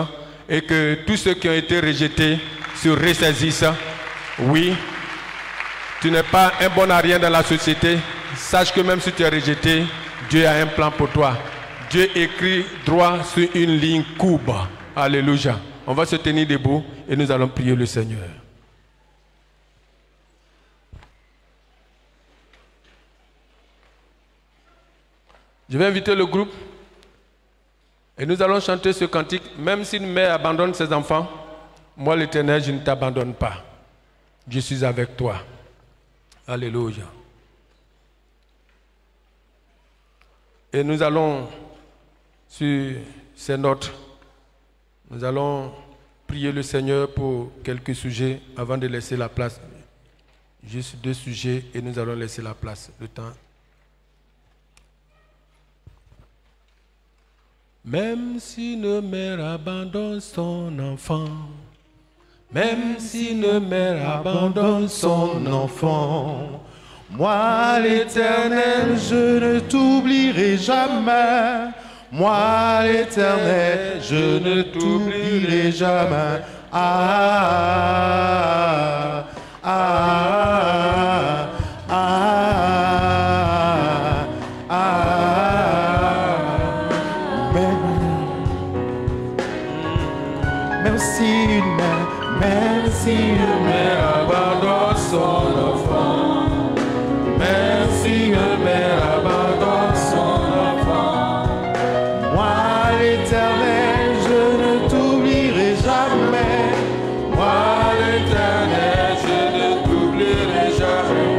et que tous ceux qui ont été rejetés se ressaisissent. Oui, tu n'es pas un bon à rien dans la société. Sache que même si tu es rejeté, Dieu a un plan pour toi. Dieu écrit droit sur une ligne courbe. Alléluia. On va se tenir debout et nous allons prier le Seigneur. Je vais inviter le groupe et nous allons chanter ce cantique. Même si une mère abandonne ses enfants, moi l'Éternel, je ne t'abandonne pas. Je suis avec toi. Alléluia. Et nous allons, sur ces notes, nous allons prier le Seigneur pour quelques sujets avant de laisser la place. Juste 2 sujets et nous allons laisser la place, le temps. Même si une mère abandonne son enfant, même si une mère abandonne son enfant, moi l'Éternel, je ne t'oublierai jamais. Moi l'Éternel, je ne t'oublierai jamais. Ah, ah, ah, ah. Même si une mère abandonne son enfant, même si une mère abandonne son enfant, moi l'Éternel, je ne t'oublierai jamais. Moi l'Éternel, je ne t'oublierai jamais.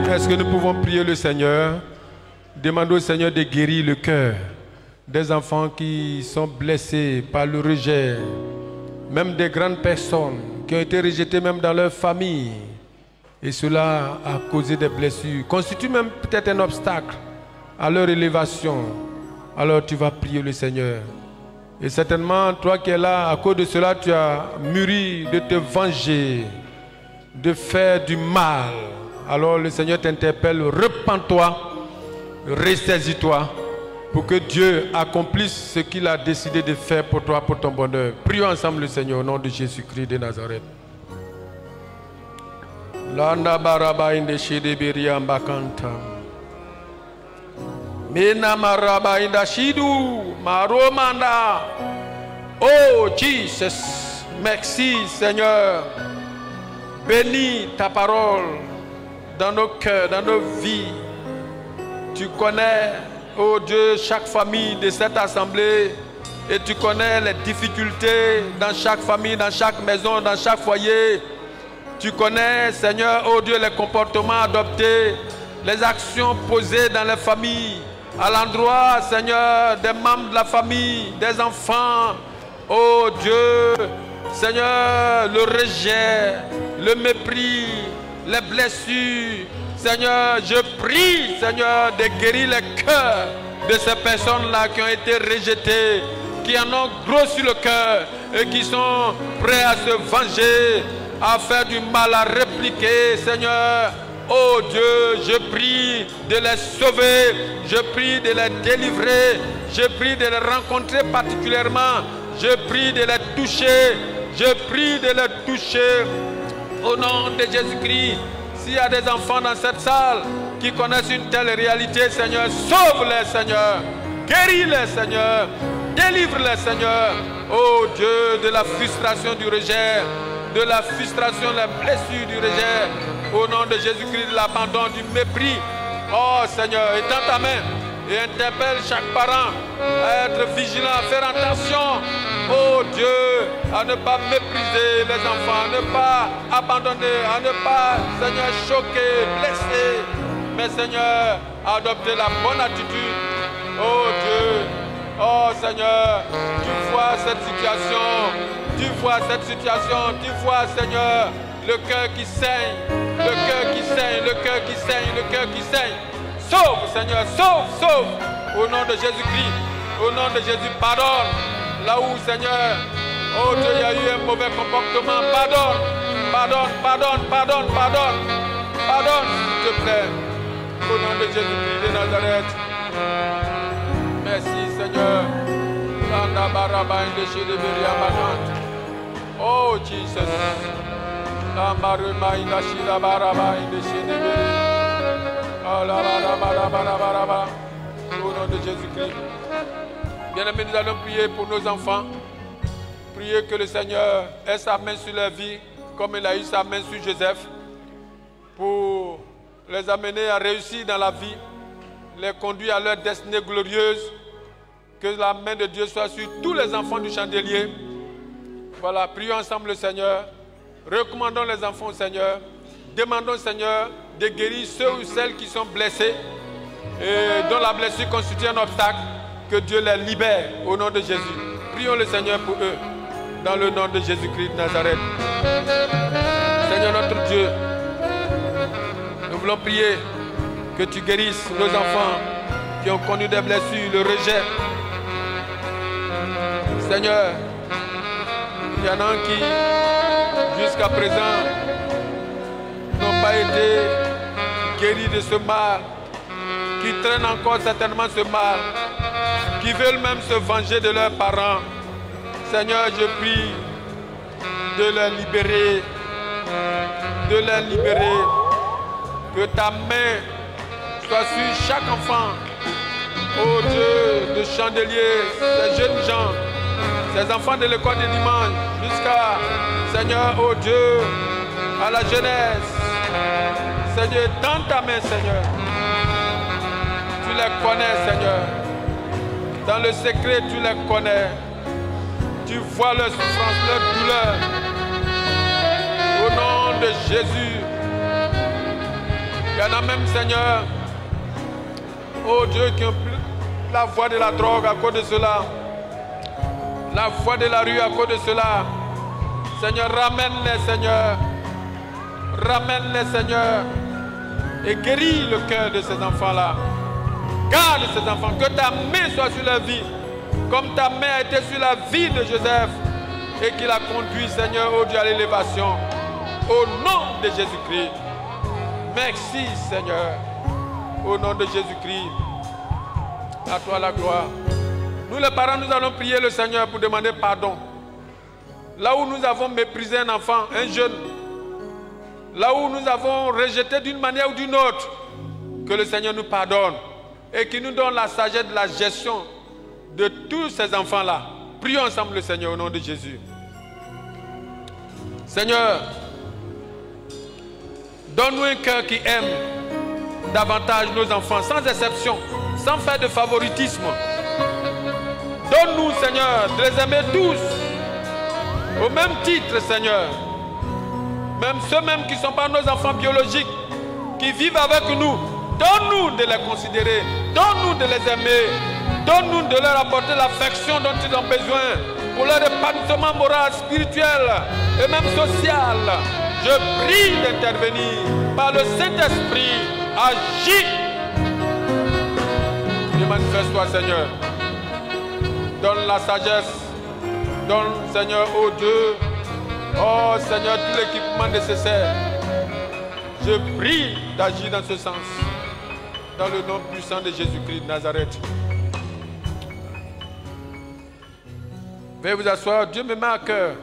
Est-ce que nous pouvons prier le Seigneur, demander au Seigneur de guérir le cœur des enfants qui sont blessés par le rejet, même des grandes personnes qui ont été rejetées même dans leur famille, et cela a causé des blessures, constitue même peut-être un obstacle à leur élévation. Alors tu vas prier le Seigneur. Et certainement, toi qui es là, à cause de cela, tu as mûri de te venger, de faire du mal. Alors le Seigneur t'interpelle, repens-toi, ressaisis-toi, pour que Dieu accomplisse ce qu'il a décidé de faire pour toi, pour ton bonheur. Prions ensemble le Seigneur au nom de Jésus-Christ de Nazareth. Landa baraba inde shidibiri ambakanta. Mena maraba inda shidu maromanda. Oh Jesus, merci Seigneur. Bénis ta parole dans nos cœurs, dans nos vies. Tu connais, oh Dieu, chaque famille de cette assemblée et tu connais les difficultés dans chaque famille, dans chaque maison, dans chaque foyer. Tu connais, Seigneur, oh Dieu, les comportements adoptés, les actions posées dans les familles, à l'endroit, Seigneur, des membres de la famille, des enfants. Oh Dieu, Seigneur, le rejet, le mépris, les blessures. Seigneur, je prie, Seigneur, de guérir les cœurs de ces personnes-là qui ont été rejetées, qui en ont gros sur le cœur et qui sont prêts à se venger, à faire du mal, à répliquer. Seigneur, oh Dieu, je prie de les sauver, je prie de les délivrer, je prie de les rencontrer particulièrement, je prie de les toucher, je prie de les toucher au nom de Jésus-Christ. S'il y a des enfants dans cette salle qui connaissent une telle réalité, Seigneur, sauve-les, Seigneur, guéris-les, Seigneur, délivre-les, Seigneur, oh Dieu, de la frustration du rejet, de la frustration, la blessure du rejet, au nom de Jésus-Christ, de l'abandon, du mépris. Oh Seigneur, étends ta main et interpelle chaque parent à être vigilant, à faire attention, oh Dieu, à ne pas mépriser les enfants, à ne pas abandonner, à ne pas, Seigneur, choquer, blesser, mais Seigneur, adopter la bonne attitude. Oh Dieu, oh Seigneur, tu vois cette situation, tu vois cette situation, tu vois, Seigneur, le cœur qui saigne, le cœur qui saigne, le cœur qui saigne, le cœur qui saigne. Sauve, Seigneur, sauve, sauve, au nom de Jésus-Christ, au nom de Jésus, pardonne. Là où, Seigneur, oh Dieu, il y a eu un mauvais comportement, pardonne, pardonne, pardonne, pardonne, pardonne, pardonne, s'il te plaît, au nom de Jésus-Christ de Nazareth. Merci, Seigneur. Oh, Jesus. Au nom de Jésus-Christ. Bien-aimés, nous allons prier pour nos enfants. Prier que le Seigneur ait sa main sur leur vie, comme il a eu sa main sur Joseph, pour les amener à réussir dans la vie, les conduire à leur destinée glorieuse. Que la main de Dieu soit sur tous les enfants du chandelier. Voilà, prions ensemble le Seigneur. Recommandons les enfants au Seigneur. Demandons au Seigneur de guérir ceux ou celles qui sont blessés et dont la blessure constitue un obstacle. Que Dieu les libère au nom de Jésus. Prions le Seigneur pour eux. Dans le nom de Jésus-Christ de Nazareth. Seigneur notre Dieu, nous voulons prier que tu guérisses nos enfants qui ont connu des blessures, le rejet. Seigneur, il y en a qui, jusqu'à présent, n'ont pas été guéris de ce mal, qui traînent encore certainement ce mal, qui veulent même se venger de leurs parents. Seigneur, je prie de les libérer, que ta main soit sur chaque enfant. Oh Dieu, de chandelier, ces jeunes gens, ces enfants de l'école de dimanche, jusqu'à, Seigneur, oh Dieu, à la jeunesse. Seigneur, tends ta main, Seigneur. Tu les connais, Seigneur. Dans le secret, tu les connais. Tu vois leurs souffrances, leurs douleurs. Au nom de Jésus. Il y en a même, Seigneur, oh Dieu, qui ont pris la voie de la drogue à cause de cela. La voie de la rue à cause de cela. Seigneur, ramène-les, Seigneur. Ramène-les, Seigneur. Et guéris le cœur de ces enfants-là. Garde ces enfants. Que ta main soit sur leur vie. Comme ta main a été sur la vie de Joseph. Et qu'il a conduit, Seigneur, oh Dieu, à l'élévation. Au nom de Jésus-Christ. Merci, Seigneur. Au nom de Jésus-Christ. À toi la gloire. Nous les parents, nous allons prier le Seigneur pour demander pardon. Là où nous avons méprisé un enfant, un jeune, là où nous avons rejeté d'une manière ou d'une autre, que le Seigneur nous pardonne et qu'il nous donne la sagesse de la gestion de tous ces enfants-là. Prions ensemble le Seigneur au nom de Jésus. Seigneur, donne-nous un cœur qui aime davantage nos enfants, sans exception, sans faire de favoritisme. Donne-nous, Seigneur, de les aimer tous, au même titre, Seigneur. Même ceux même qui ne sont pas nos enfants biologiques, qui vivent avec nous, donne-nous de les considérer, donne-nous de les aimer, donne-nous de leur apporter l'affection dont ils ont besoin pour leur épanouissement moral, spirituel et même social. Je prie d'intervenir par le Saint-Esprit. Agis et manifeste-toi, Seigneur. Donne la sagesse. Donne, Seigneur, oh Dieu, oh Seigneur, tout l'équipement nécessaire. Je prie d'agir dans ce sens. Dans le nom puissant de Jésus-Christ de Nazareth. Veuillez vous asseoir. Dieu me met à cœur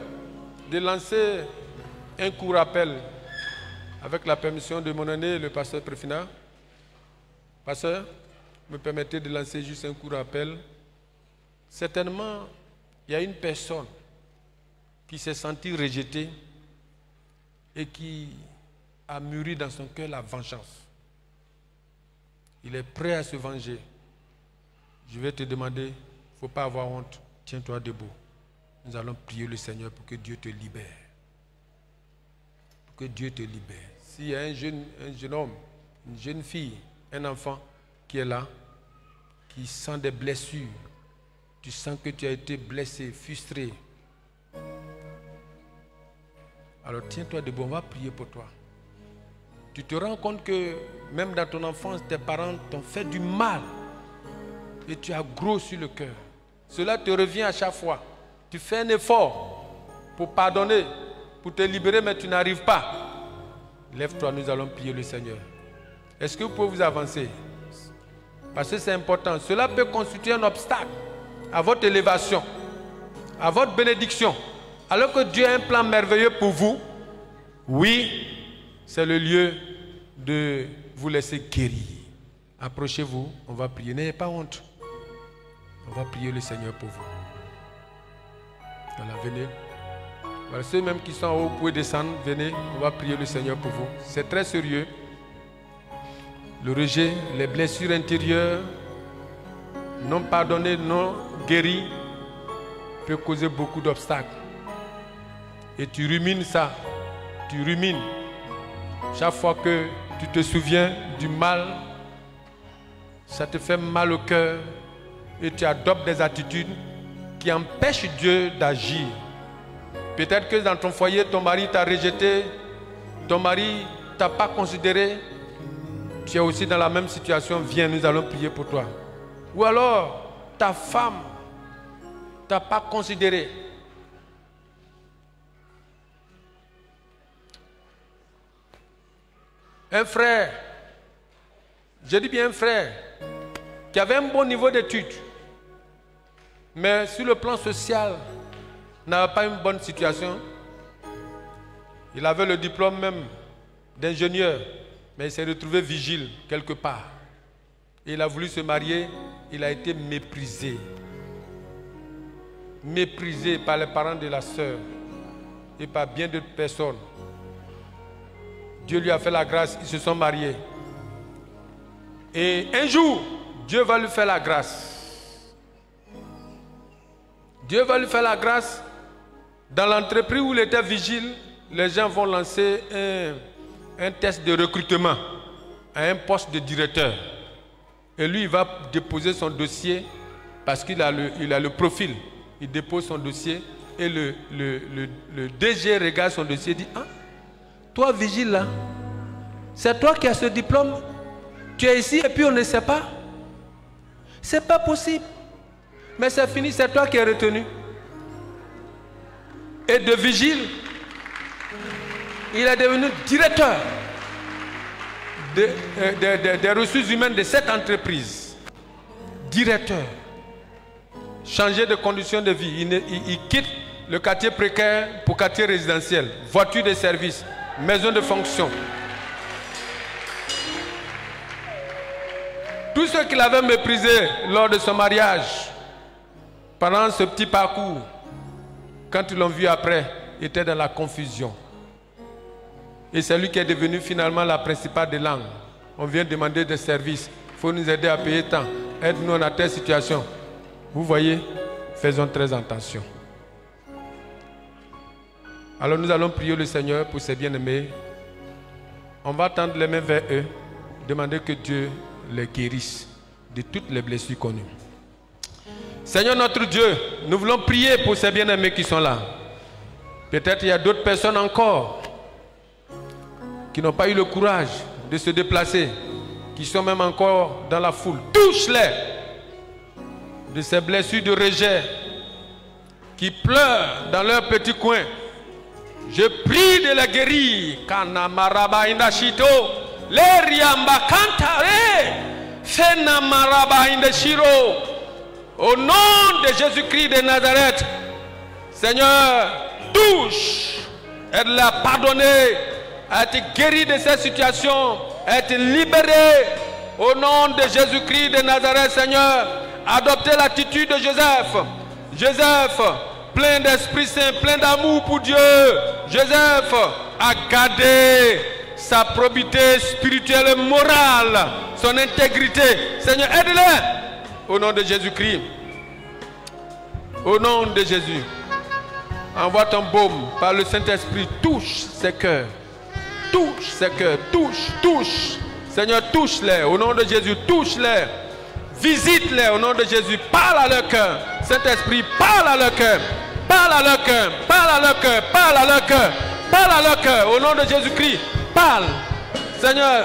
de lancer un court appel avec la permission de mon aîné, le pasteur Préfina. Pasteur, me permettez de lancer juste un court appel. Certainement, il y a une personne qui s'est sentie rejetée et qui a mûri dans son cœur la vengeance. Il est prêt à se venger. Je vais te demander, il ne faut pas avoir honte. Tiens-toi debout. Nous allons prier le Seigneur pour que Dieu te libère. Pour que Dieu te libère. S'il y a un jeune homme, une jeune fille, un enfant qui est là, qui sent des blessures, tu sens que tu as été blessé, frustré. Alors tiens-toi debout, on va prier pour toi. Tu te rends compte que même dans ton enfance, tes parents t'ont fait du mal et tu as gros sur le cœur. Cela te revient à chaque fois. Tu fais un effort pour pardonner, pour te libérer, mais tu n'arrives pas. Lève-toi, nous allons prier le Seigneur. Est-ce que vous pouvez vous avancer? Parce que c'est important. Cela peut constituer un obstacle à votre élévation, à votre bénédiction. Alors que Dieu a un plan merveilleux pour vous, oui, c'est le lieu de vous laisser guérir. Approchez-vous, on va prier. N'ayez pas honte. On va prier le Seigneur pour vous. Voilà, venez. Voilà, ceux même qui sont en haut, vous pouvez descendre. Venez, on va prier le Seigneur pour vous. C'est très sérieux. Le rejet, les blessures intérieures, non pardonnées, non guéries, peut causer beaucoup d'obstacles. Et tu rumines ça. Tu rumines. Chaque fois que tu te souviens du mal, ça te fait mal au cœur et tu adoptes des attitudes qui empêchent Dieu d'agir. Peut-être que dans ton foyer, ton mari t'a rejeté, ton mari ne t'a pas considéré. Tu es aussi dans la même situation, viens, nous allons prier pour toi. Ou alors, ta femme ne t'a pas considéré. Un frère, je dis bien un frère, qui avait un bon niveau d'études, mais sur le plan social, n'avait pas une bonne situation. Il avait le diplôme même d'ingénieur, mais il s'est retrouvé vigile quelque part. Il a voulu se marier, il a été méprisé. Méprisé par les parents de la sœur et par bien d'autres personnes. Dieu lui a fait la grâce, ils se sont mariés. Et un jour, Dieu va lui faire la grâce. Dieu va lui faire la grâce. Dans l'entreprise où il était vigile, les gens vont lancer un test de recrutement à un poste de directeur. Et lui, il va déposer son dossier parce qu'il a le profil. Il dépose son dossier et le DG regarde son dossier et dit « Ah, toi vigile là, c'est toi qui as ce diplôme, tu es ici et puis on ne sait pas. C'est pas possible. Mais c'est fini, c'est toi qui es retenu. » Et de vigile, il est devenu directeur des ressources humaines de cette entreprise. Directeur. Changer de conditions de vie. Il quitte le quartier précaire pour quartier résidentiel. Voiture de service. Maison de fonction. Tous ceux qui l'avaient méprisé lors de son mariage, pendant ce petit parcours, quand ils l'ont vu après, étaient dans la confusion. Et c'est lui qui est devenu finalement la principale des langues. On vient demander des services. Il faut nous aider à payer tant. Aide-nous dans telle situation. Vous voyez, faisons très attention. Alors nous allons prier le Seigneur pour ses bien-aimés. On va tendre les mains vers eux, demander que Dieu les guérisse de toutes les blessures connues. Seigneur notre Dieu, nous voulons prier pour ces bien-aimés qui sont là. Peut-être il y a d'autres personnes encore qui n'ont pas eu le courage de se déplacer, qui sont même encore dans la foule. Touche-les de ces blessures de rejet, qui pleurent dans leur petit coin. Je prie de les guérir. Kanamaraba indashito, leriamba kantare, fenamaraba indashiro. Au nom de Jésus-Christ de Nazareth, Seigneur, touche, aide-les à pardonner, à être guéri de cette situation, à être libéré. Au nom de Jésus-Christ de Nazareth, Seigneur, adoptez l'attitude de Joseph. Joseph, plein d'Esprit Saint, plein d'amour pour Dieu. Joseph a gardé sa probité spirituelle et morale, son intégrité. Seigneur, aide-les. Au nom de Jésus-Christ. Au nom de Jésus. Envoie ton baume par le Saint-Esprit. Touche ces cœurs. Touche ces cœurs. Touche, touche. Seigneur, touche-les. Au nom de Jésus, touche-les. Visite-les au nom de Jésus. Parle à leur cœur. Saint-Esprit, parle à leur cœur. Parle à leur cœur. Parle à leur cœur. Parle à leur cœur. Parle à leur cœur. Au nom de Jésus-Christ. Parle. Seigneur,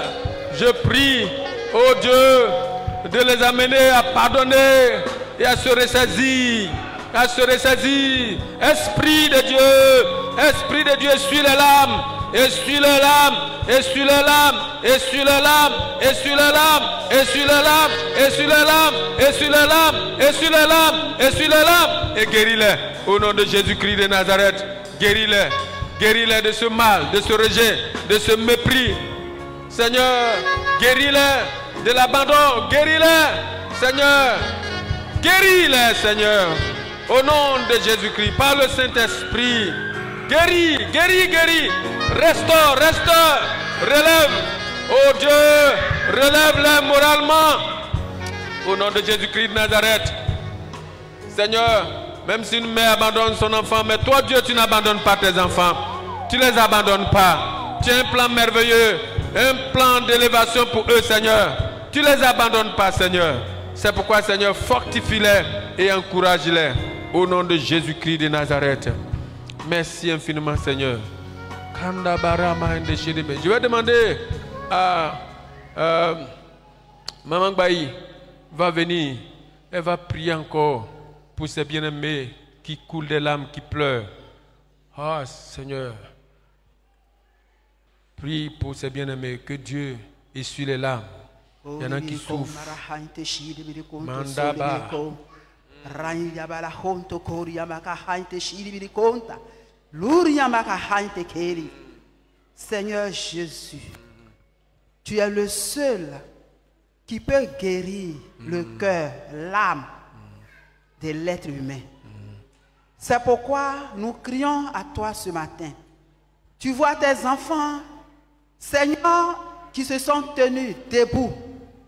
je prie, oh Dieu, de les amener à pardonner et à se ressaisir. À se ressaisir. Esprit de Dieu, essuie les larmes. Essuie les larmes, essuie les larmes, essuie les larmes, essuie les larmes, essuie les larmes, essuie les larmes, essuie les larmes, essuie les larmes, essuie les larmes, et guéris-les au nom de Jésus-Christ de Nazareth. Guéris-les, guéris-les de ce mal, de ce rejet, de ce mépris. Seigneur, guéris-les de l'abandon, guéris-les, Seigneur, guéris-les, Seigneur, au nom de Jésus-Christ, par le Saint-Esprit. Guéris, guéris, guéris. Restaure, restaure. Relève. Oh Dieu, relève-les moralement. Au nom de Jésus-Christ de Nazareth. Seigneur, même si une mère abandonne son enfant, mais toi Dieu, tu n'abandonnes pas tes enfants. Tu ne les abandonnes pas. Tu as un plan merveilleux, un plan d'élévation pour eux, Seigneur. Tu ne les abandonnes pas, Seigneur. C'est pourquoi, Seigneur, fortifie-les et encourage-les. Au nom de Jésus-Christ de Nazareth. Merci infiniment, Seigneur. Je vais demander à Maman Gbaï va venir. Elle va prier encore pour ses bien-aimés qui coulent des larmes, qui pleurent. Ah, Seigneur. Prie pour ses bien-aimés que Dieu essuie les larmes. Il y en a qui souffrent. Mandaba. Seigneur Jésus, tu es le seul qui peut guérir le cœur, l'âme de l'être humain. C'est pourquoi nous crions à toi ce matin. Tu vois tes enfants, Seigneur, qui se sont tenus debout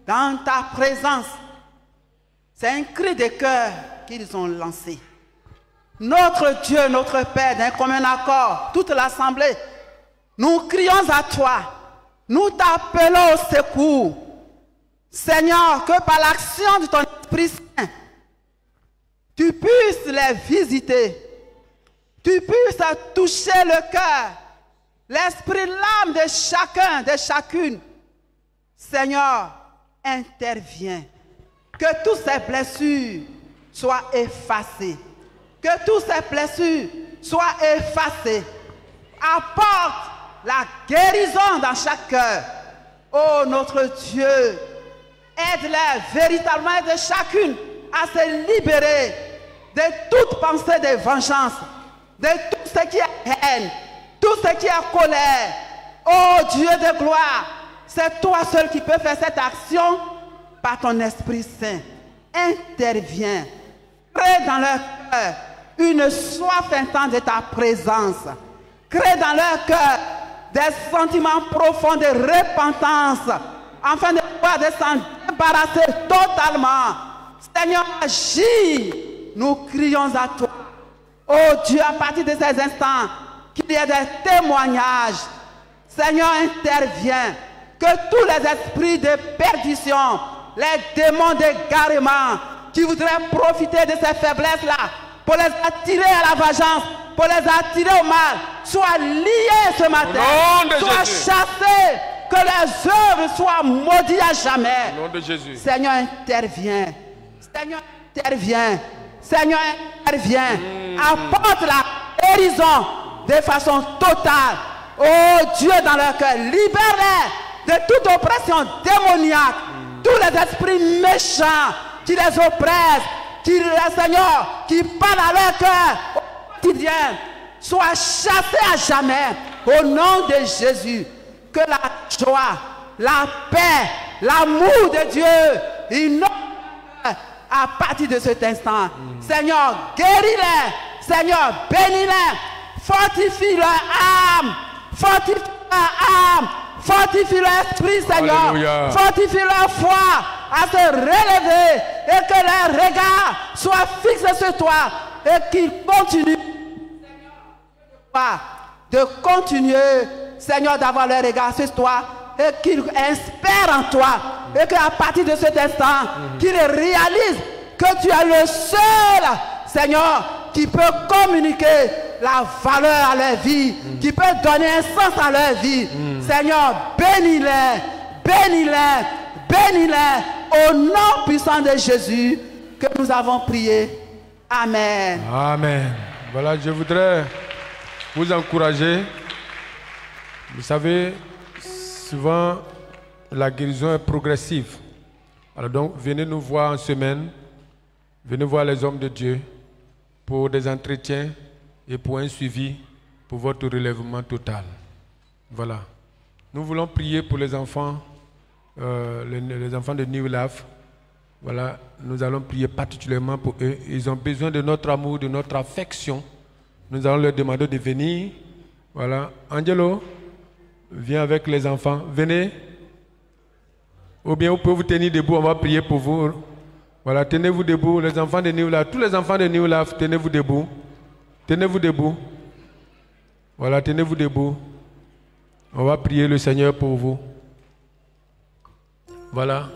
dans ta présence. C'est un cri de cœur qu'ils ont lancé. Notre Dieu, notre Père, d'un commun accord, toute l'assemblée, nous crions à toi, nous t'appelons au secours. Seigneur, que par l'action de ton Esprit Saint, tu puisses les visiter, tu puisses toucher le cœur, l'esprit, l'âme de chacun, de chacune. Seigneur, interviens, que toutes ces blessures soient effacées. Que toutes ces blessures soient effacées. Apporte la guérison dans chaque cœur. Oh notre Dieu, aide-les véritablement, aide chacune à se libérer de toute pensée de vengeance, de tout ce qui est haine, tout ce qui est colère. Oh Dieu de gloire, c'est toi seul qui peux faire cette action par ton Esprit Saint. Interviens, crée dans leur cœur une soif intense de ta présence. Crée dans leur cœur des sentiments profonds de repentance, afin de pouvoir s'en débarrasser totalement. Seigneur, agis, nous crions à toi. Oh Dieu, à partir de ces instants, qu'il y ait des témoignages. Seigneur, interviens. Que tous les esprits de perdition, les démons d'égarement, qui voudraient profiter de ces faiblesses-là, pour les attirer à la vengeance, pour les attirer au mal, soient liés ce matin, Au nom de soient Jésus. chassés, que les œuvres soient maudites à jamais. Au nom de Jésus. Seigneur, interviens. Seigneur, interviens. Seigneur, interviens. Apporte la guérison de façon totale. Oh Dieu, dans leur cœur, libère-les de toute oppression démoniaque. Tous les esprits méchants qui les oppressent, Seigneur, qui parlent à leur cœur au quotidien, soient chassés à jamais. Au nom de Jésus, que la joie, la paix, l'amour de Dieu inonde à partir de cet instant. Seigneur, guéris-les. Seigneur, bénis-les. Fortifie leur âme. Fortifie leur âme. Fortifie leur esprit, Seigneur. Alléluia. Fortifie leur foi à se relever et que leurs regards soient fixés sur toi et qu'ils continuent de continuer, Seigneur, d'avoir leur regard sur toi et qu'ils espèrent en toi et qu'à partir de cet instant, qu'ils réalisent que tu es le seul, Seigneur, qui peut communiquer la valeur à leur vie, qui peut donner un sens à leur vie. Seigneur, bénis-les, bénis-les, bénis-les au nom puissant de Jésus que nous avons prié. Amen. Amen. Voilà, je voudrais vous encourager. Vous savez, souvent, la guérison est progressive. Alors donc, venez nous voir en semaine. Venez voir les hommes de Dieu pour des entretiens et pour un suivi pour votre relèvement total. Voilà. Nous voulons prier pour les enfants, les enfants de New Life. Voilà, nous allons prier particulièrement pour eux. Ils ont besoin de notre amour, de notre affection. Nous allons leur demander de venir. Voilà. Angelo, viens avec les enfants. Venez. Ou bien vous pouvez vous tenir debout, on va prier pour vous. Voilà, tenez-vous debout. Les enfants de New Life, tous les enfants de New Life, tenez-vous debout. Tenez-vous debout. Voilà, tenez-vous debout. On va prier le Seigneur pour vous. Voilà.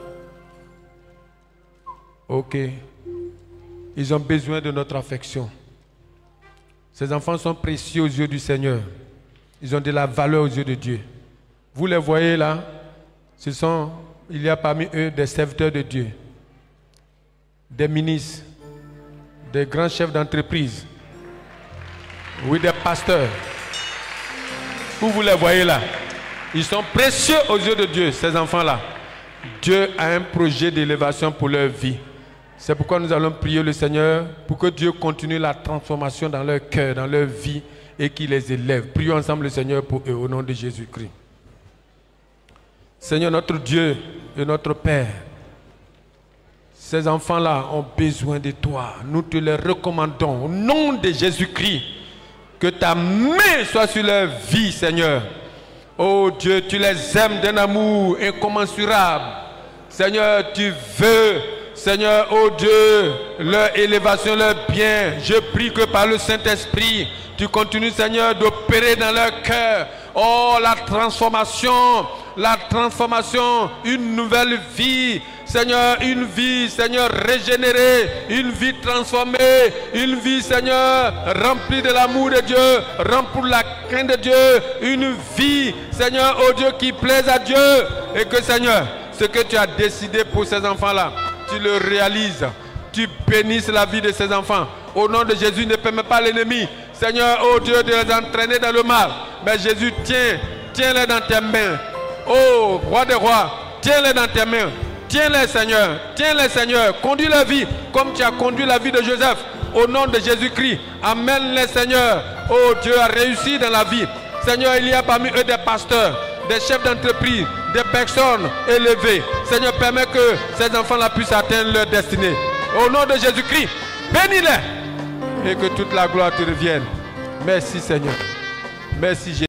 Ok. Ils ont besoin de notre affection. Ces enfants sont précieux aux yeux du Seigneur. Ils ont de la valeur aux yeux de Dieu. Vous les voyez là, il y a parmi eux des serviteurs de Dieu, des ministres, des grands chefs d'entreprise, oui, des pasteurs. Vous les voyez là. Ils sont précieux aux yeux de Dieu, ces enfants-là. Dieu a un projet d'élévation pour leur vie. C'est pourquoi nous allons prier le Seigneur pour que Dieu continue la transformation dans leur cœur, dans leur vie et qu'il les élève. Prions ensemble le Seigneur pour eux au nom de Jésus-Christ. Seigneur notre Dieu et notre Père, ces enfants-là ont besoin de toi. Nous te les recommandons au nom de Jésus-Christ. Que ta main soit sur leur vie, Seigneur. Oh Dieu, tu les aimes d'un amour incommensurable. Seigneur, tu veux, Seigneur, oh Dieu, leur élévation, leur bien. Je prie que par le Saint-Esprit, tu continues, Seigneur, d'opérer dans leur cœur. Oh, la transformation, une nouvelle vie. Seigneur, une vie, Seigneur, régénérée, une vie transformée, une vie, Seigneur, remplie de l'amour de Dieu, remplie de la crainte de Dieu, une vie, Seigneur, oh Dieu, qui plaise à Dieu. Et que, Seigneur, ce que tu as décidé pour ces enfants-là, tu le réalises. Tu bénisses la vie de ces enfants. Au nom de Jésus, ne permets pas l'ennemi, Seigneur, oh Dieu, de les entraîner dans le mal. Mais Jésus, tiens-les dans tes mains. Oh, roi des rois, tiens-les dans tes mains. Tiens-les, Seigneur, conduis leur vie comme tu as conduit la vie de Joseph. Au nom de Jésus-Christ, amène-les, Seigneur, oh Dieu, à réussir dans la vie. Seigneur, il y a parmi eux des pasteurs, des chefs d'entreprise, des personnes élevées. Seigneur, permets que ces enfants-là puissent atteindre leur destinée. Au nom de Jésus-Christ, bénis-les et que toute la gloire te revienne. Merci, Seigneur. Merci, Jésus.